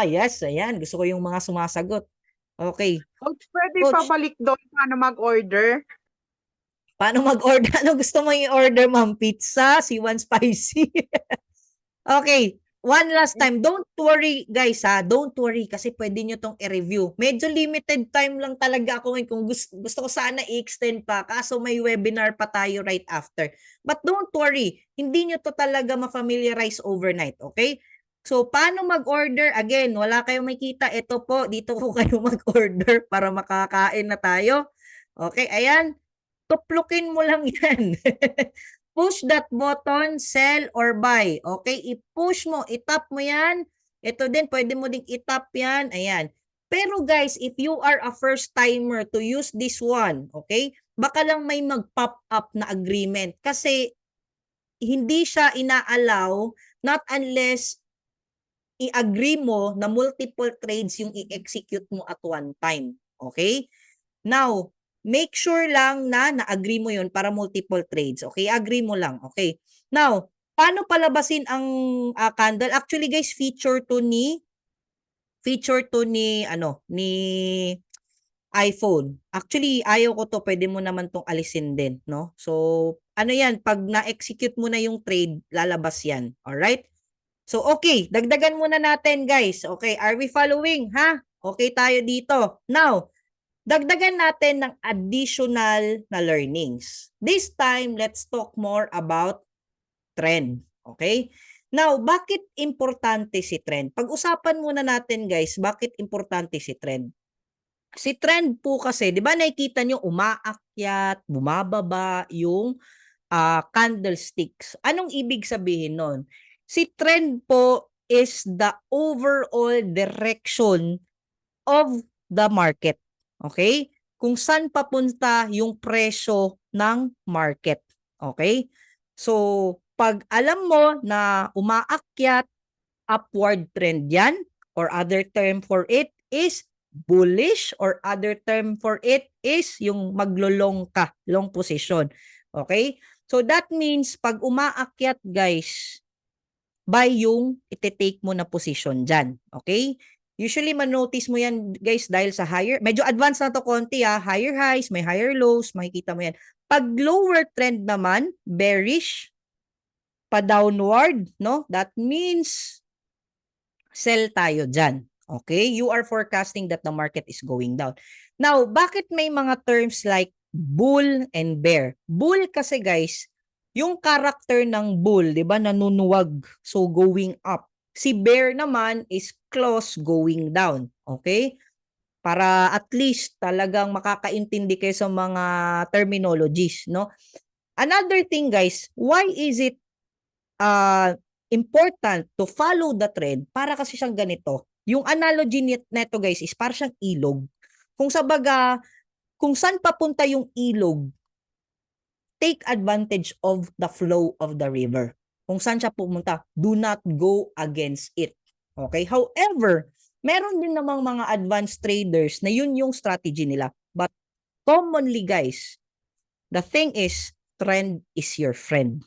Yes, ayan. Gusto ko yung mga sumasagot. Okay. Coach, pwede Coach. pabalik doon paano mag-order? Paano mag-order? Ano gusto mo i-order, ma'am? Pizza? C1 spicy? Okay. One last time, don't worry guys ha, don't worry kasi pwede nyo tong i-review. Medyo limited time lang talaga ako ngayon kung gusto ko sana i-extend pa kaso may webinar pa tayo right after. But don't worry, hindi nyo to talaga ma-familiarize overnight, okay? So, paano mag-order? Again, wala kayong makita. Ito po, dito po kayo mag-order para makakain na tayo. Okay, ayan. Tuplukin mo lang yan. push that button, sell or buy. Okay? I-push mo, itap mo yan. Ito din, pwede mo ding itap yan. Ayan. Pero guys, if you are a first timer to use this one, okay? Baka lang may mag-pop up na agreement kasi hindi siya ina-allow not unless i-agree mo na multiple trades yung i-execute mo at one time. Okay? Now, make sure lang na na-agree mo yun para multiple trades. Okay? Agree mo lang. Okay? Now, paano palabasin ang candle? Actually guys, feature to ni iPhone. Actually, ayaw ko to, pwede mo naman tong alisin din, no? So, ano yan, pag na-execute mo na yung trade, lalabas yan. Alright? So, okay, dagdagan muna natin, guys. Okay, are we following, ha? Okay tayo dito. Now, dagdagan natin ng additional na learnings. This time, let's talk more about trend. Okay? Now, bakit importante si trend? Pag-usapan muna natin, guys, bakit importante si trend? Si trend po kasi, di ba nakikita nyo umaakyat, bumababa yung candlesticks. Anong ibig sabihin nun? Si trend po is the overall direction of the market. Okay? Kung saan papunta yung presyo ng market. Okay? So, pag alam mo na umaakyat, upward trend yan, or other term for it is bullish, or other term for it is yung maglo-long ka, long position. Okay? So that means pag umaakyat guys, buy yung iti-take mo na position dyan. Okay? Usually manotice mo yan guys dahil sa higher, medyo advanced na to konti higher highs, may higher lows, makikita mo yan. Pag lower trend naman, bearish, pa downward, no? That means sell tayo dyan. Okay? You are forecasting that the market is going down. Now, bakit may mga terms like bull and bear? Bull kasi guys, yung character ng bull, di ba, nanunuwag, so going up. Si bear naman is close going down. Okay? Para at least talagang makakaintindi kayo sa mga terminologies, no? Another thing guys, why is it important to follow the trend? Para kasi siyang ganito. Yung analogy neto guys is para siyang ilog. Kung sa baga, kung saan papunta yung ilog, take advantage of the flow of the river. Kung saan siya pumunta, do not go against it. Okay? However, meron din namang mga advanced traders na yun yung strategy nila. But commonly guys, the thing is, trend is your friend.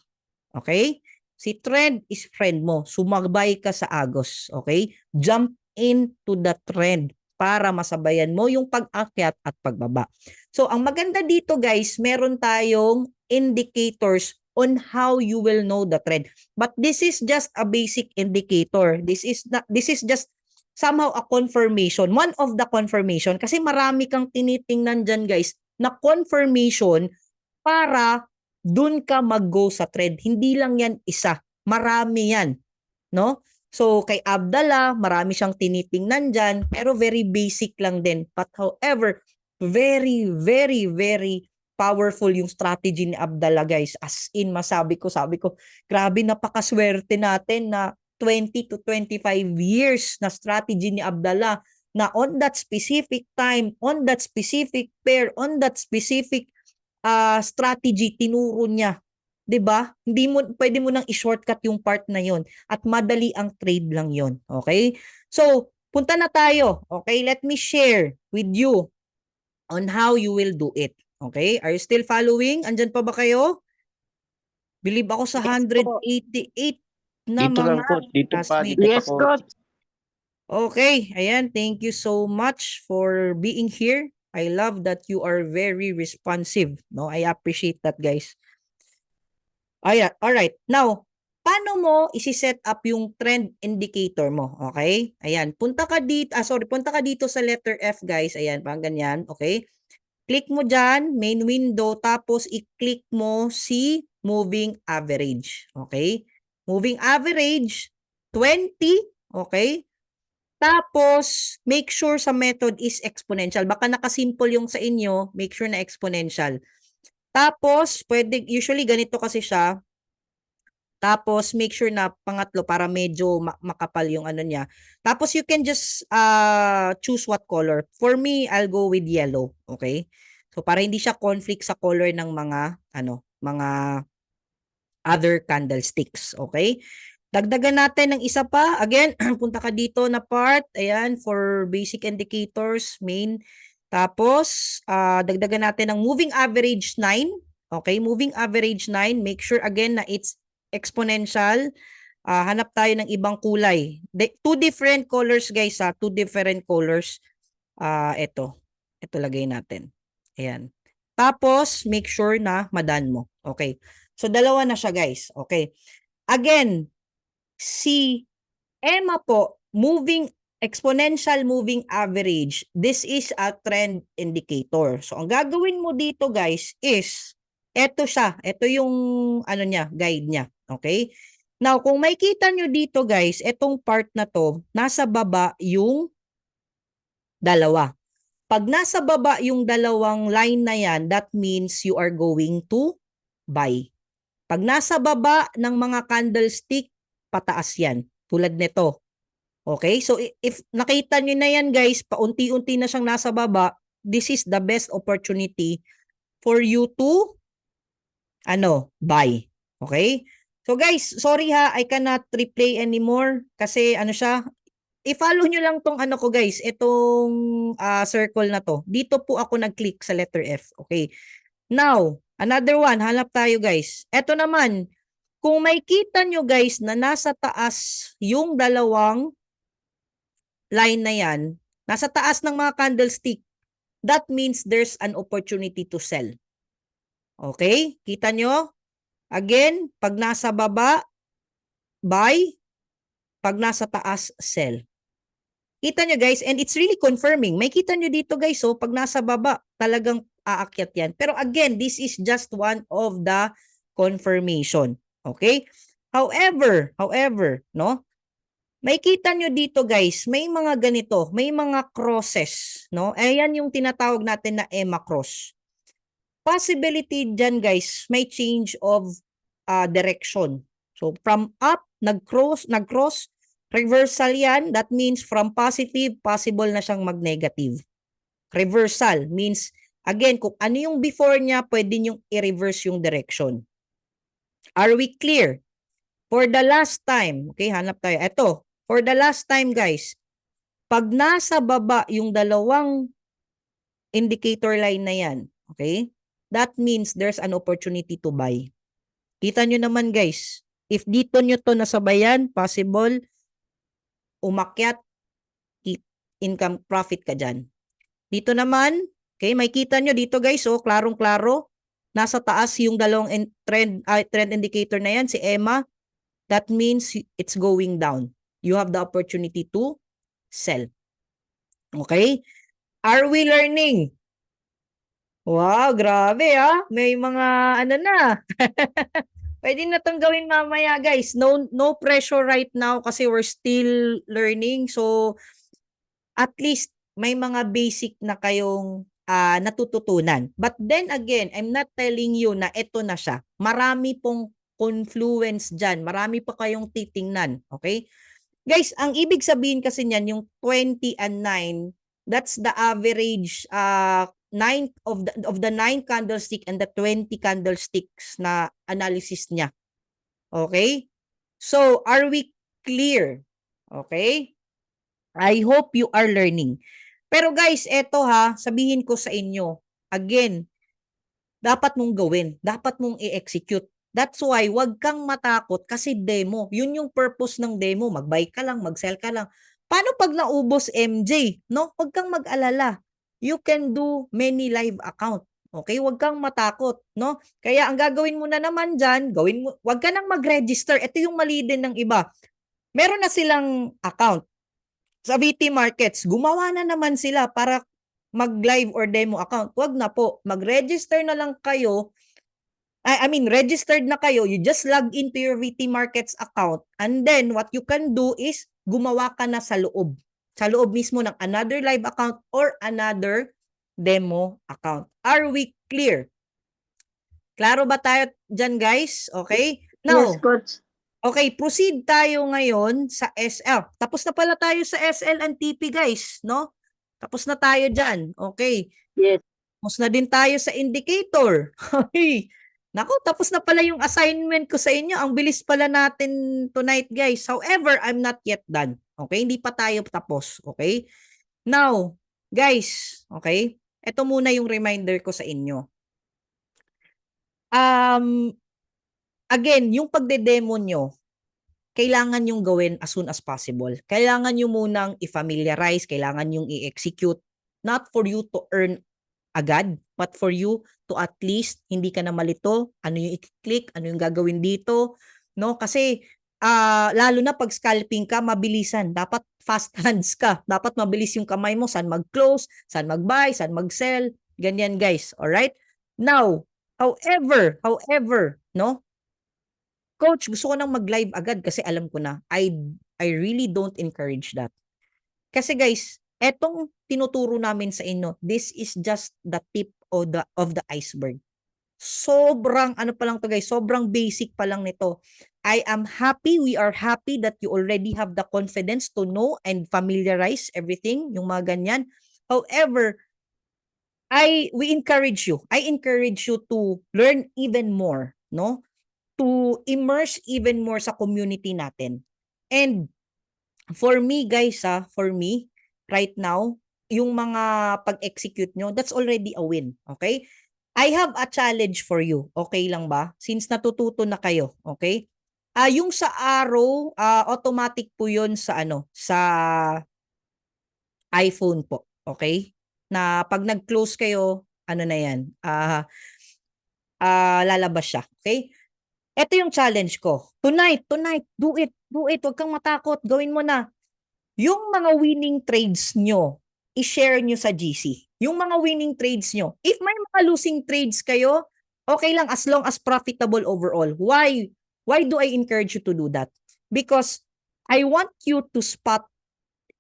Okay? Si trend is friend mo. Sumagbay ka sa agos. Okay? Jump into the trend para masabayan mo yung pag-akyat at pagbaba. So, ang maganda dito guys, meron tayong indicators on how you will know the trend. But this is just a basic indicator. This is just somehow a confirmation. One of the confirmation. Kasi marami kang tinitingnan dyan guys na confirmation para dun ka mag-go sa trend. Hindi lang yan isa. Marami yan. No? So, kay Abdallah, marami siyang tinitingnan dyan, pero very basic lang din. But however, very, very, very powerful yung strategy ni Abdallah, guys. As in, sabi ko, grabe, napakaswerte natin na 20 to 25 years na strategy ni Abdallah na on that specific time, on that specific pair, on that specific strategy, tinuro niya. 'Di ba? Hindi mo pwede mo nang i-shortcut yung part na 'yon at madali ang trade lang 'yon. Okay? So, punta na tayo. Okay? Let me share with you on how you will do it. Okay? Are you still following? Andyan pa ba kayo? Believe ako sa 188 na Dito lang mga po, dito pa, classmates. dito pa Yes, po. coach. Okay, ayan, thank you so much for being here. I love that you are very responsive. No, I appreciate that, guys. Ayan, all right. Now, paano mo isi-set up yung trend indicator mo? Okay? Ayan, punta ka dito sa letter F, guys. Ayan, parang ganyan, okay? Click mo dyan, main window, tapos i-click mo si moving average. Okay? Moving average, 20, okay? Tapos, make sure sa method is exponential. Baka nakasimple yung sa inyo, make sure na exponential. Tapos, usually ganito kasi siya. Tapos, make sure na pangatlo para medyo makapal yung ano niya. Tapos, you can just choose what color. For me, I'll go with yellow. Okay? So, para hindi siya conflict sa color ng mga other candlesticks. Okay? Dagdagan natin ng isa pa. Again, punta ka dito na part. Ayan, for basic indicators, main. Tapos, dagdagan natin ng moving average 9. Okay, moving average 9. Make sure again na it's exponential. Hanap tayo ng ibang kulay. Two different colors guys ha. Two different colors. Ito. Ito lagay natin. Ayan. Tapos, make sure na madan mo. Okay. So, dalawa na siya guys. Okay. Again, si EMA po, exponential moving average, this is a trend indicator. So, ang gagawin mo dito guys is, eto siya. Ito yung guide niya. Okay? Now, kung makita nyo dito guys, etong part na to, nasa baba yung dalawa. Pag nasa baba yung dalawang line na yan, that means you are going to buy. Pag nasa baba ng mga candlestick, pataas yan. Tulad nito. Okay? So, if nakita nyo na yan guys, paunti-unti na siyang nasa baba, this is the best opportunity for you to buy. Okay? So guys, sorry ha, I cannot replay anymore kasi i-follow nyo lang tong ko guys, itong circle na to. Dito po ako nag-click sa letter F. Okay. Now, another one, hanap tayo guys. Ito naman, kung may kita nyo guys na nasa taas yung dalawang line na yan, nasa taas ng mga candlestick, that means there's an opportunity to sell. Okay? Kita nyo? Again, pag nasa baba, buy. Pag nasa taas, sell. Kita nyo guys, and it's really confirming. May kita nyo dito guys, so pag nasa baba, talagang aakyat yan. Pero again, this is just one of the confirmation. Okay? However, no? May kita nyo dito guys, may mga ganito, may mga crosses, no? Ayan yung tinatawag natin na EMA cross. Possibility dyan guys, may change of direction. So from up, nag-cross, reversal yan. That means from positive, possible na siyang mag-negative. Reversal means, again, kung ano yung before niya, pwede niyong i-reverse yung direction. Are we clear? For the last time, okay, hanap tayo. Ito, for the last time guys, pag nasa baba yung dalawang indicator line na yan, okay, that means there's an opportunity to buy. Kita nyo naman guys, if dito nyo to nasabayan, possible, umakyat, income profit ka dyan. Dito naman, okay, may kita nyo dito guys, so klarong-klaro, nasa taas yung dalawang trend indicator na yan, si EMA, that means it's going down. You have the opportunity to sell. Okay? Are we learning? Wow, grabe ah. May mga na. Pwede na itong gawin mamaya guys. No pressure right now kasi we're still learning. So, at least may mga basic na kayong natututunan. But then again, I'm not telling you na ito na siya. Marami pong confluence dyan. Marami pa kayong titingnan. Okay? Guys, ang ibig sabihin kasi niyan, yung 20 and 9, that's the average 9 of the 9 candlestick and the 20 candlesticks na analysis niya. Okay? So, are we clear? Okay? I hope you are learning. Pero guys, eto ha, sabihin ko sa inyo, again, dapat mong gawin, dapat mong i-execute. That's why, wag kang matakot kasi demo. Yun yung purpose ng demo. Mag-buy ka lang, mag-sell ka lang. Paano pag naubos MJ? No? Wag kang mag-alala. You can do many live account. Okay? Wag kang matakot. No? Kaya ang gagawin mo na naman dyan, wag ka nang mag-register. Ito yung mali din ng iba. Meron na silang account sa VT Markets. Gumawa na naman sila para mag-live or demo account. Wag na po. Mag-register na lang kayo. Registered na kayo, you just log into your VT Markets account and then what you can do is gumawa ka na sa loob. Sa loob mismo ng another live account or another demo account. Are we clear? Klaro ba tayo dyan, guys? Okay? Yes, Now, coach. okay, proceed tayo ngayon sa SL. Tapos na pala tayo sa SL and TP, guys, no? Tapos na tayo dyan. Okay. Yes. Tapos na din tayo sa indicator. Okay. Naku, tapos na pala yung assignment ko sa inyo. Ang bilis pala natin tonight, guys. However, I'm not yet done. Okay? Hindi pa tayo tapos. Okay? Now, guys, okay? Ito muna yung reminder ko sa inyo. Again, yung pagde-demo nyo, kailangan yung gawin as soon as possible. Kailangan nyo munang i-familiarize, kailangan yung i-execute, not for you to earn agad, but for you to at least hindi ka na malito, ano yung i-click, ano yung gagawin dito, no? Kasi lalo na pag scalping ka, mabilisan. Dapat fast hands ka. Dapat mabilis yung kamay mo, saan mag-close, saan mag-buy, saan mag-sell, ganyan guys. Alright? Now, however, no? Coach, gusto ko nang mag-live agad kasi alam ko na. I really don't encourage that. Kasi guys, etong tinuturo namin sa inyo, this is just the tip of the iceberg. Sobrang ano pa lang to guys, sobrang basic pa lang nito. I am happy, we are happy that you already have the confidence to know and familiarize everything, yung mga ganyan. However, we encourage you. I encourage you to learn even more, no? To immerse even more sa community natin. And for me guys, for me right now, yung mga pag-execute nyo, that's already a win, okay? I have a challenge for you, okay lang ba? Since natututo na kayo, okay? Yung sa arrow, automatic po yun sa sa iPhone po, okay? Na pag nag-close kayo, ano na yan, lalabas siya, okay? Ito yung challenge ko. Tonight, do it. Huwag kang matakot. Gawin mo na. Yung mga winning trades nyo, i-share nyo sa GC. Yung mga winning trades nyo. If may mga losing trades kayo, okay lang as long as profitable overall. Why? Why do I encourage you to do that? Because I want you to spot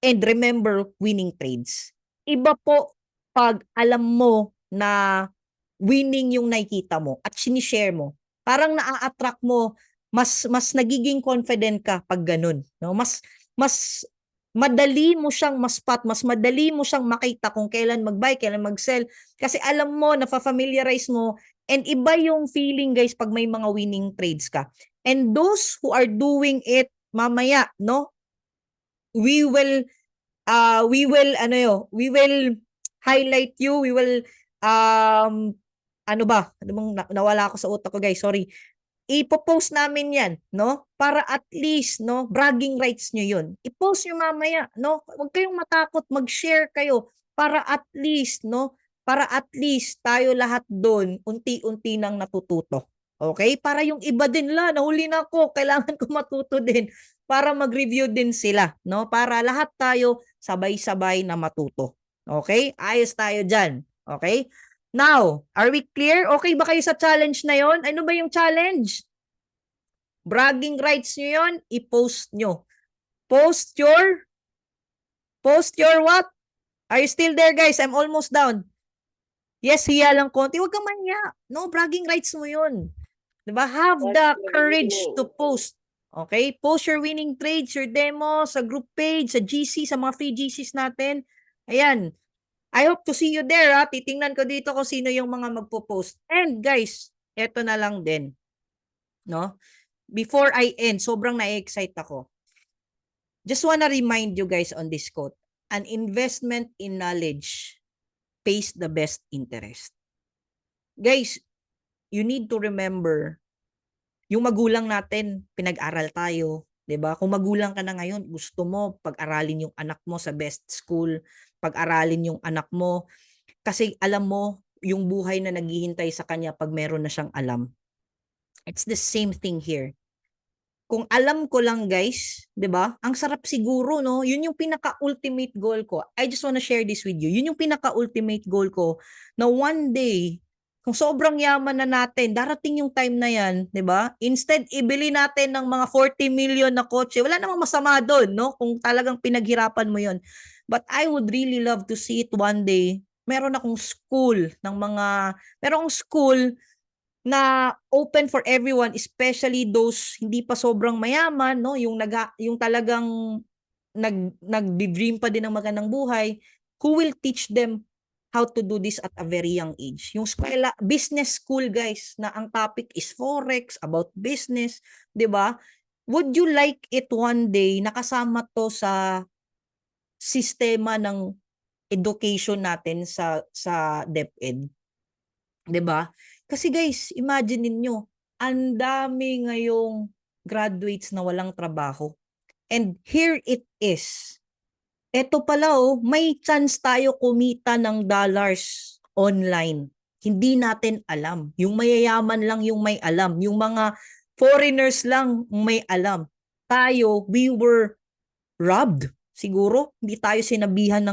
and remember winning trades. Iba po pag alam mo na winning yung nakikita mo at sinishare mo. Parang naa-attract mo, mas nagiging confident ka pag ganun, no? Mas madali mo siyang ma-spot, mas madali mo siyang makita kung kailan mag-buy, kailan mag-sell kasi alam mo, nafa-familiarize mo, and iba yung feeling guys pag may mga winning trades ka. And those who are doing it mamaya, no? We will highlight you, we will ano ba? Nawala ako sa utak ko guys, sorry. Ipo-post namin yan, no? Para at least, no, bragging rights nyo yun. I-post nyo mamaya, no? Huwag kayong matakot, mag-share kayo para at least, no? Para at least tayo lahat doon unti-unti nang natututo. Okay? Para yung iba din nahuli na ako, kailangan ko matuto din para mag-review din sila, no? Para lahat tayo sabay-sabay na matuto. Okay? Ayos tayo dyan. Okay? Now, are we clear? Okay ba kayo sa challenge na yon? Ano ba yung challenge? Bragging rights nyo yon, i-post nyo. Post your what? Are you still there guys? I'm almost down. Yes, hiya lang konti. Huwag kang manya. No, bragging rights mo yun. Diba? Have the courage to post. Okay? Post your winning trades, your demo, sa group page, sa GC, sa mga free GCs natin. Ayan. I hope to see you there, Titingnan ko dito kung sino yung mga magpo-post. And guys, eto na lang din. No? Before I end, sobrang na-excite ako. Just wanna remind you guys on this quote. An investment in knowledge pays the best interest. Guys, you need to remember, yung magulang natin, pinag-aral tayo, 'di ba? Kung magulang ka na ngayon, gusto mo pag-aralin yung anak mo sa best school, pag-aralin yung anak mo kasi alam mo yung buhay na naghihintay sa kanya pag meron na siyang alam. It's the same thing here. Kung alam ko lang guys, 'di ba? Ang sarap siguro, no? Yun yung pinaka-ultimate goal ko. I just wanna share this with you. Yun yung pinaka-ultimate goal ko na one day kung sobrang yaman na natin, darating yung time na yan, 'di ba? Instead ibili natin ng mga 40 million na kotse. Wala namang masama doon, no? Kung talagang pinaghirapan mo 'yon. But I would really love to see it one day. Meron akong school na open for everyone, especially those hindi pa sobrang mayaman, no? Yung talagang nag-dream pa din ng magandang buhay, who will teach them how to do this at a very young age. Yung eskwela, business school guys, na ang topic is forex, about business, 'di ba? Would you like it one day nakasama to sa sistema ng education natin sa DepEd, 'di ba? Kasi guys, imagine ninyo, ang dami ngayong graduates na walang trabaho. And here it is. Eto pala may chance tayo kumita ng dollars online. Hindi natin alam. Yung mayayaman lang yung may alam. Yung mga foreigners lang may alam. Tayo, we were robbed. Siguro, hindi tayo sinabihan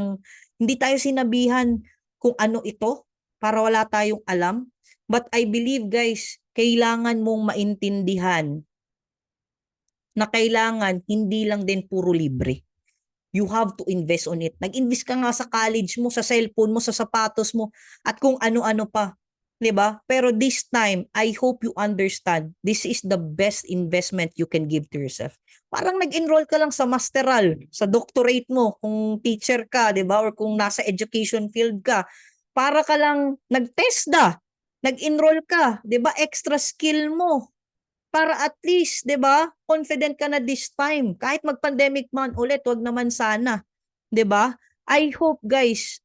kung ano ito para wala tayong alam. But I believe guys, kailangan mong maintindihan na kailangan hindi lang din puro libre. You have to invest on it. Nag-invest ka nga sa college mo, sa cellphone mo, sa sapatos mo, at kung ano-ano pa. 'Di ba? Pero this time, I hope you understand, this is the best investment you can give to yourself. Parang nag-enroll ka lang sa masteral, sa doctorate mo, kung teacher ka, 'di ba? Or kung nasa education field ka. Para ka lang nag-TESDA, nag-enroll ka, 'di ba? Extra skill mo para at least, 'di ba, confident ka na this time. Kahit mag-pandemic man ulit, wag naman sana, 'di ba? I hope guys,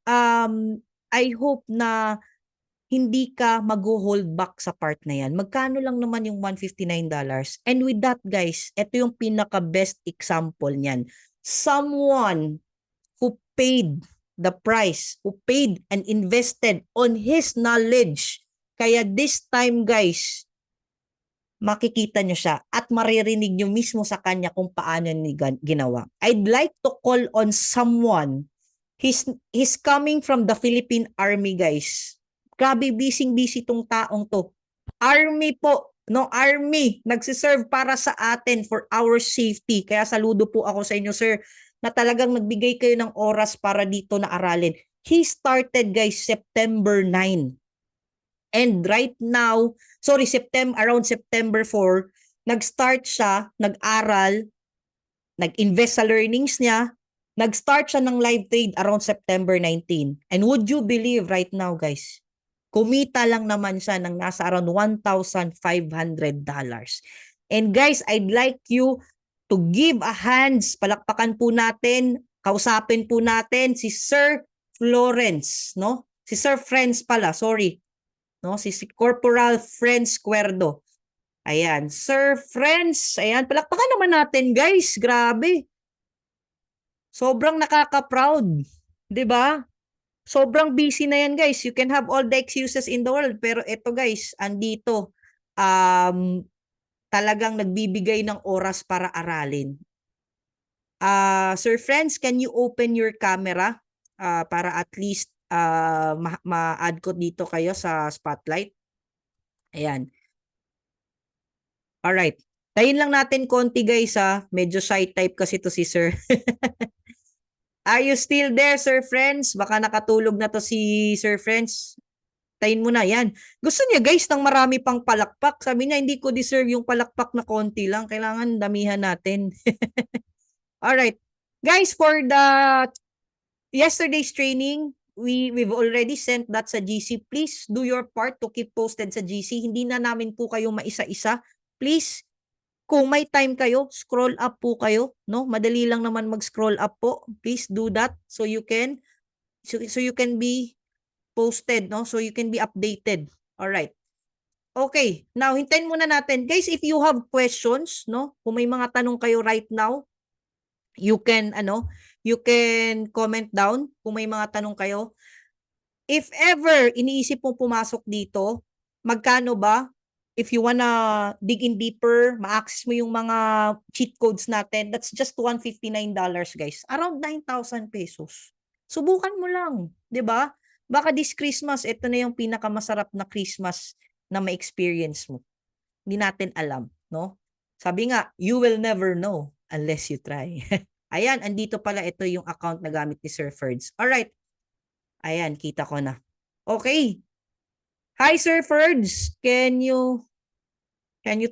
I hope na hindi ka mag-hold back sa part na yan. Magkano lang naman yung $159? And with that guys, ito yung pinaka-best example niyan. Someone who paid the price, who paid and invested on his knowledge. Kaya this time guys, makikita nyo siya at maririnig nyo mismo sa kanya kung paano niya ginawa. I'd like to call on someone. He's coming from the Philippine Army, guys. Grabe, busy tong taong to. Army po, no? Army. Nagsiserve para sa atin for our safety. Kaya saludo po ako sa inyo, sir, na talagang nagbigay kayo ng oras para dito na aralin. He started, guys, September 9. And right now, around September 4, nag-start siya, nag-aral, nag-invest sa learnings niya, nag-start siya ng live trade around September 19. And would you believe right now, guys, kumita lang naman siya ng nasa around $1,500. And guys, I'd like you to give a hands, palakpakan po natin, kausapin po natin si Sir Florence, no? Si Sir Friends pala, sorry. No, si Corporal Friends Cuerdo. Ayan, Sir Friends, ayan, palakpakan naman natin, guys. Grabe. Sobrang nakaka-proud, 'di ba? Sobrang busy na yan, guys. You can have all the excuses in the world, pero ito, guys, andito talagang nagbibigay ng oras para aralin. Sir Friends, can you open your camera para at least ma-add ko dito kayo sa spotlight. Ayan. Alright. Tayin lang natin konti guys Medyo shy type kasi to si sir. Are you still there, Sir Friends? Baka nakatulog na to si Sir Friends. Tayin mo na yan. Gusto niya guys ng marami pang palakpak. Sabi niya hindi ko deserve yung palakpak na konti lang. Kailangan damihan natin. Alright. Guys, for the yesterday's training, we've already sent that sa GC. Please do your part to keep posted sa GC. Hindi na namin po kayo maisa-isa. Please, kung may time kayo, scroll up po kayo, no? Madali lang naman mag-scroll up po. Please do that so you can be posted, no? So you can be updated. All right. Okay, now hintayin muna natin. Guys, if you have questions, no? Kung may mga tanong kayo right now, you can comment down kung may mga tanong kayo. If ever iniisip mo pumasok dito, magkano ba? If you wanna dig in deeper, ma-access mo yung mga cheat codes natin, that's just $159, guys. Around 9,000 pesos. Subukan mo lang, 'di ba? Baka this Christmas, ito na yung pinakamasarap na Christmas na ma-experience mo. Hindi natin alam, no? Sabi nga, you will never know unless you try. Ayan, andito pala ito yung account na gamit ni Sir Ferds. Alright. Ayan, kita ko na. Okay. Hi, Sir Ferds. Can you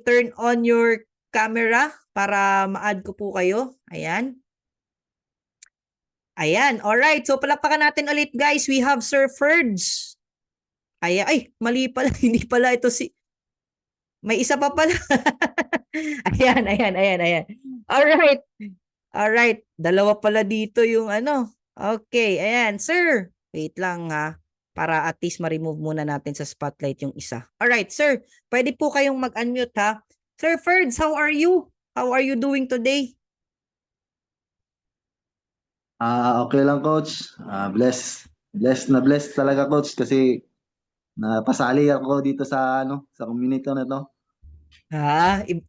turn on your camera para ma-add ko po kayo? Ayan. Ayan. Alright. So, palakpakan natin ulit, guys. We have Sir Ferds. Ayan. Ay, mali pala. Hindi pala ito si... May isa pa pala. Ayan, ayan, ayan, ayan. Alright. Alright. Dalawa pala dito yung ano. Okay. Ayan. Sir. Wait lang ha. Para at least ma-remove muna natin sa spotlight yung isa. Alright, sir. Pwede po kayong mag-unmute ha. Sir Ferds, how are you? How are you doing today? Okay lang coach. Blessed talaga coach kasi napasali ako dito sa sa community na to.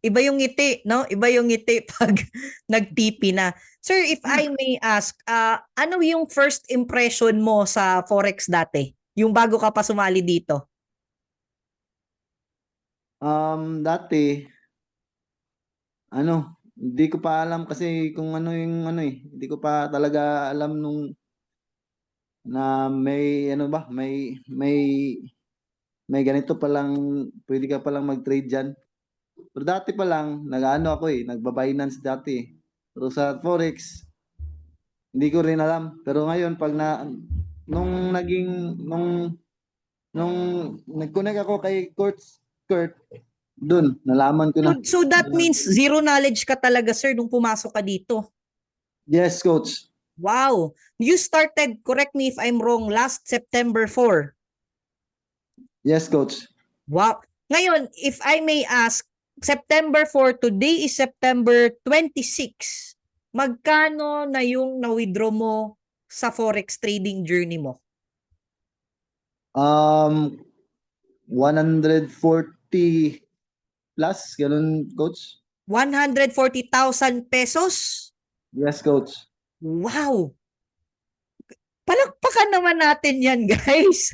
Iba yung ngiti, no? Iba yung ngiti pag nag-TP na. Sir, if I may ask, ano yung first impression mo sa Forex dati? Yung bago ka pa sumali dito? Dati hindi ko pa alam kasi kung ano yung hindi ko pa talaga alam nung na may may ganito pa lang pwede ka pa lang mag-trade diyan. Pero dati pa lang ako nagba-Binance dati. Pero sa Forex hindi ko rin alam. Pero ngayon pag nung naging nung nag-connect ako kay Kurt, dun nalaman ko na. So that means zero knowledge ka talaga, sir, nung pumasok ka dito. Yes, coach. Wow. You started, correct me if I'm wrong, last September 4. Yes, coach. Wow. Ngayon, if I may ask, September 4, today is September 26. Magkano na yung na-withdraw mo sa Forex trading journey mo? 140 plus, ganun, coach. 140,000 pesos? Yes, coach. Wow! Palakpakan naman natin yan, guys.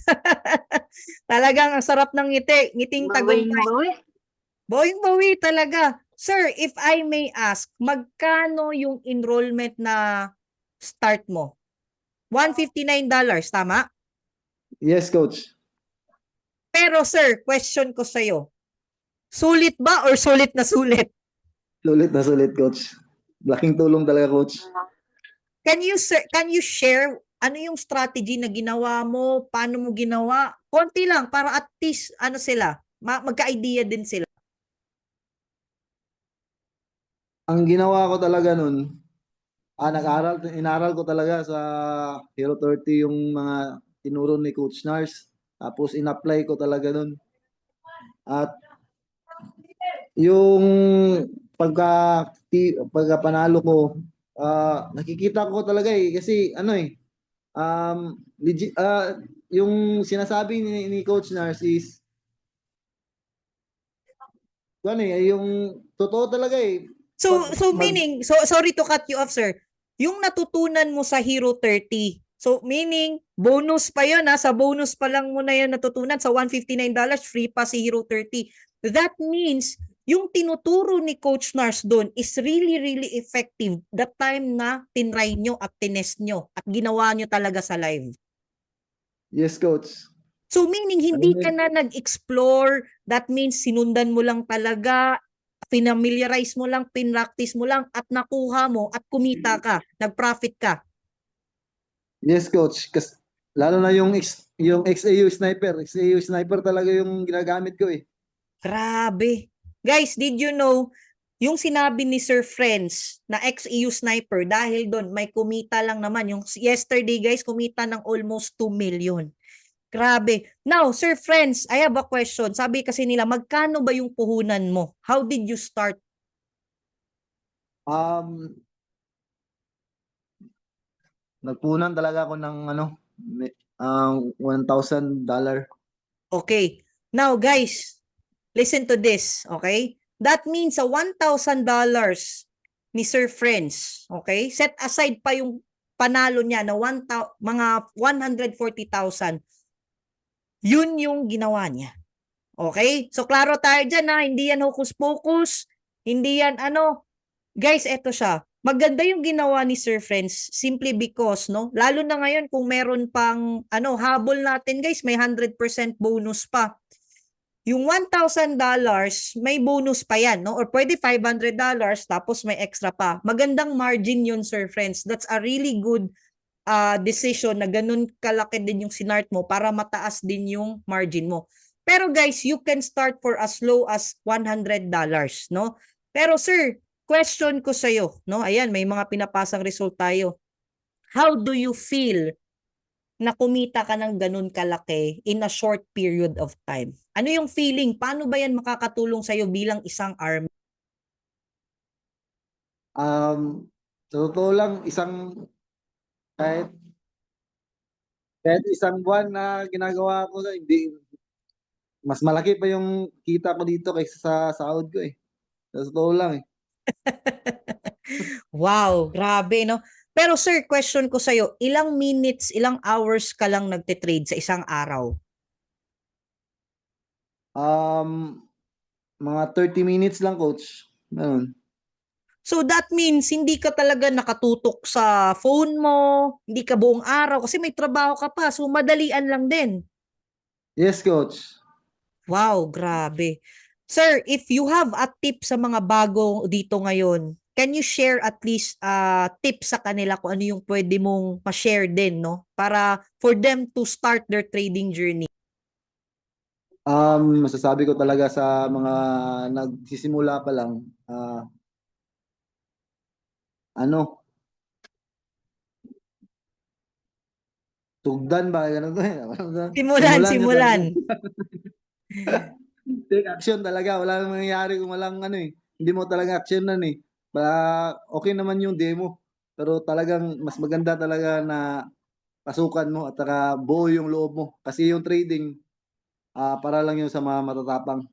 Talagang ang sarap ng ngiti. Ngiting tagumpay. Bawing-bawi talaga. Sir, if I may ask, magkano yung enrollment na start mo? $159, tama? Yes, coach. Pero sir, question ko sa'yo. Sulit ba or sulit na sulit? Sulit na sulit, coach. Laking tulong talaga, coach. Can you share ano yung strategy na ginawa mo? Paano mo ginawa? Konti lang para at least magka-idea din sila. Ang ginawa ko talaga nun, inaral ko talaga sa Hero 30 yung mga tinuro ni Coach Nars. Tapos in-apply ko talaga nun. At yung pagka panalo ko, nakikita ko talaga kasi legit, yung sinasabi ni Coach Nars is yung totoo talaga . So meaning, sorry to cut you off, sir. Yung natutunan mo sa Hero 30, so meaning, bonus pa yun sa bonus pa lang mo na yan natutunan, sa $159, free pa si Hero 30. That means, yung tinuturo ni Coach Nars doon is really, really effective the time na tinry nyo at tinest nyo at ginawa nyo talaga sa live. Yes, Coach. So meaning, hindi ka na nag-explore, that means sinundan mo lang talaga, pinamiliarize mo lang, pinractice mo lang, at nakuha mo, at kumita ka, nag-profit ka. Yes, Coach. Lalo na yung XAU Sniper talaga yung ginagamit ko . Grabe. Guys, did you know, yung sinabi ni Sir Friends na XAU Sniper, dahil doon may kumita lang naman. Yung yesterday guys, kumita ng almost 2 million. Grabe. Now, Sir Friends, I have a question. Sabi kasi nila, magkano ba yung puhunan mo? How did you start? Nagpunan talaga ako ng $1,000. Okay. Now, guys, listen to this, okay? That means sa $1,000 ni Sir Friends, okay? Set aside pa yung panalo niya na mga 140,000. Yun yung ginawa niya. Okay? So, klaro tayo dyan hindi yan hocus-pocus, hindi yan guys, eto siya. maganda yung ginawa ni Sir Friends simply because, no, lalo na ngayon kung meron pang, habol natin guys, may 100% bonus pa. Yung $1,000, may bonus pa yan, no? Or pwede $500 tapos may extra pa. Magandang margin yun, Sir Friends. That's a really good decision na ganun kalaki din yung sinart mo para mataas din yung margin mo. Pero guys, you can start for as low as $100, no? Pero sir, question ko sa'yo, no? Ayan, may mga pinapasang result tayo. How do you feel na kumita ka ng ganun kalaki in a short period of time? Ano yung feeling? Paano ba yan makakatulong sa'yo bilang isang army? Sa totoo lang, kahit, kahit isang buwan na ginagawa ko, hindi, mas malaki pa yung kita ko dito kaysa sa sahod ko eh. Sa totoo lang eh. Wow, grabe, no? Pero sir, question ko sa'yo, ilang minutes, ilang hours ka lang nagtitrade sa isang araw? Mga 30 minutes lang, coach. Ganun. So that means hindi ka talaga nakatutok sa phone mo, hindi ka buong araw kasi may trabaho ka pa. So madalian lang din. Yes, coach. Wow, grabe. Sir, if you have a tip sa mga bago dito ngayon, can you share at least tips sa kanila kung ano yung pwede mong ma-share din, no? Para for them to start their trading journey. Masasabi ko talaga sa mga nagsisimula pa lang, tugdan ba? Ganun to eh. Simulan. Take action talaga. Wala namang mangyayari kung walang hindi mo talaga actionan eh. Okay naman yung demo. Pero talagang mas maganda talaga na pasukan mo at saka buo yung loob mo. Kasi yung trading, para lang yun sa mga matatapang.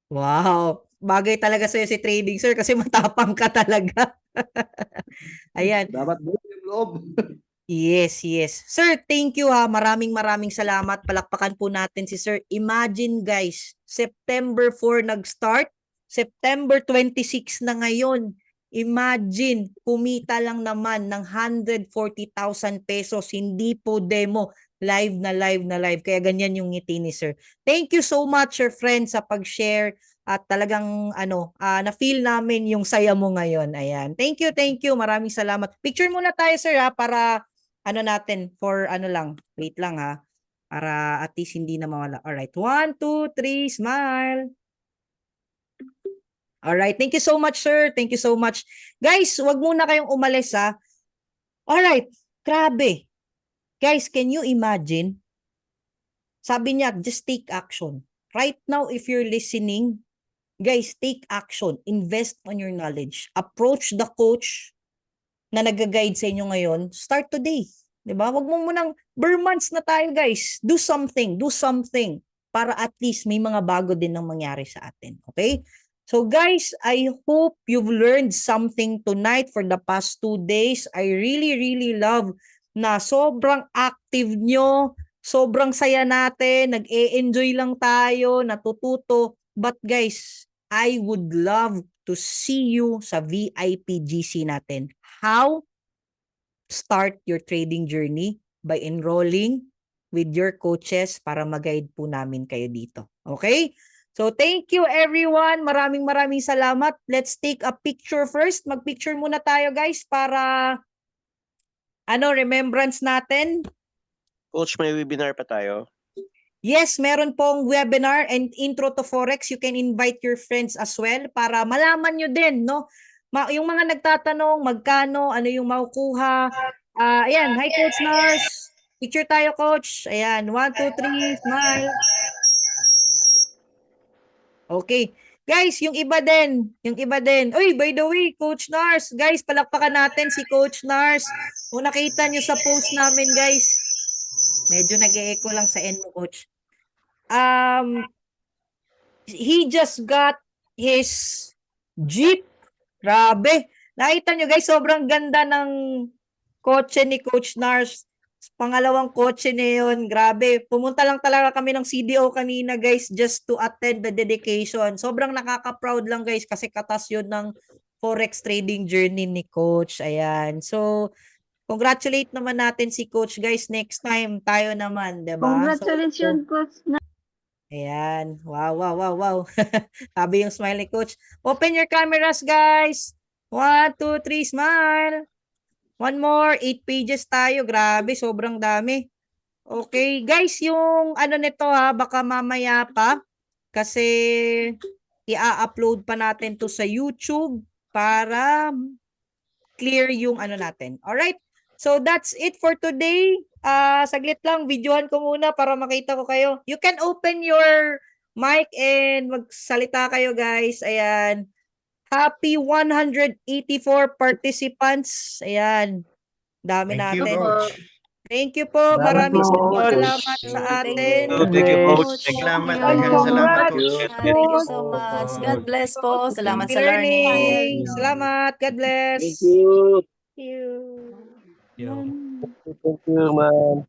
Wow. Bagay talaga sa'yo si trading, sir, kasi matapang ka talaga. Ayan. Dapat buo yung loob. Yes, yes. Sir, thank you ha. Maraming salamat. Palakpakan po natin si Sir. Imagine guys, September 4 nag-start, September 26 na ngayon. Imagine, kumita lang naman ng 140,000 pesos. Hindi po demo. Live na live. Kaya ganyan yung ngiti ni Sir. Thank you so much, Sir friend, sa pag-share. At talagang na-feel namin yung saya mo ngayon. Ayan. Thank you. Maraming salamat. Picture muna tayo, Sir, ha, para natin for lang. Wait lang ha. Para at least hindi na mawala. Alright. 1, 2, 3, smile. Alright. Thank you so much, sir. Thank you so much. Guys, wag muna kayong umalis ha. Alright. Grabe. Guys, can you imagine? Sabi niya, just take action. Right now, if you're listening, guys, take action. Invest on your knowledge. Approach the coach na nag-guide sa inyo ngayon. Start today. Diba? Wag mo munang bare months na tayo, guys. Do something para at least may mga bago din ang mangyari sa atin. Okay? So guys, I hope you've learned something tonight for the past 2 days. I really love na sobrang active nyo, sobrang saya natin, nag-e-enjoy lang tayo, natututo. But guys, I would love to see you sa VIP GC natin. How? Start your trading journey by enrolling with your coaches para mag-guide po namin kayo dito. Okay? So, thank you everyone. Maraming salamat. Let's take a picture first. Mag-picture muna tayo guys para remembrance natin. Coach, may webinar pa tayo. Yes, meron pong webinar and intro to Forex. You can invite your friends as well para malaman nyo din, no? Yung mga nagtatanong, magkano, ano yung makukuha. Ayan, hi Coach Nars. Picture tayo, Coach. Ayan, 1, 2, 3, smile. Okay. Guys, yung iba din. Uy, by the way, Coach Nars. Guys, palakpakan natin si Coach Nars. Kung nakita nyo sa post namin, guys. Medyo nag-e-echo lang sa end mo, Coach. He just got his Jeep. Grabe. Nakita nyo guys, sobrang ganda ng kotse ni Coach Nars. Pangalawang kotse na yun. Grabe. Pumunta lang talaga kami ng CDO kanina guys just to attend the dedication. Sobrang nakaka-proud lang guys kasi katas yun ng forex trading journey ni Coach. Ayan. So, congratulate naman natin si Coach, guys. Next time, tayo naman, 'di ba? Congratulations, Coach. Ayan. Wow, wow, wow, wow. Sabi yung smile ni Coach. Open your cameras, guys. 1, 2, 3, smile. One more. 8 pages tayo. Grabe, sobrang dami. Okay, guys, yung ano nito ha, baka mamaya pa. Kasi i-upload pa natin to sa YouTube para clear yung ano natin. Alright? So that's it for today. Saglit lang, videohan ko muna para makita ko kayo. You can open your mic and magsalita kayo, guys. Ayan. Happy 184 participants. Ayan. Dami Thank you, natin. Coach. Thank you po. Maraming salamat sa atin. Thank you, Coach. Salamat. Congrats. Salamat, Coach. Thank you so much. God bless po. Salamat Happy sa learning. learning. Salamat. God bless. Thank you. Thank you. Thank you, ma'am.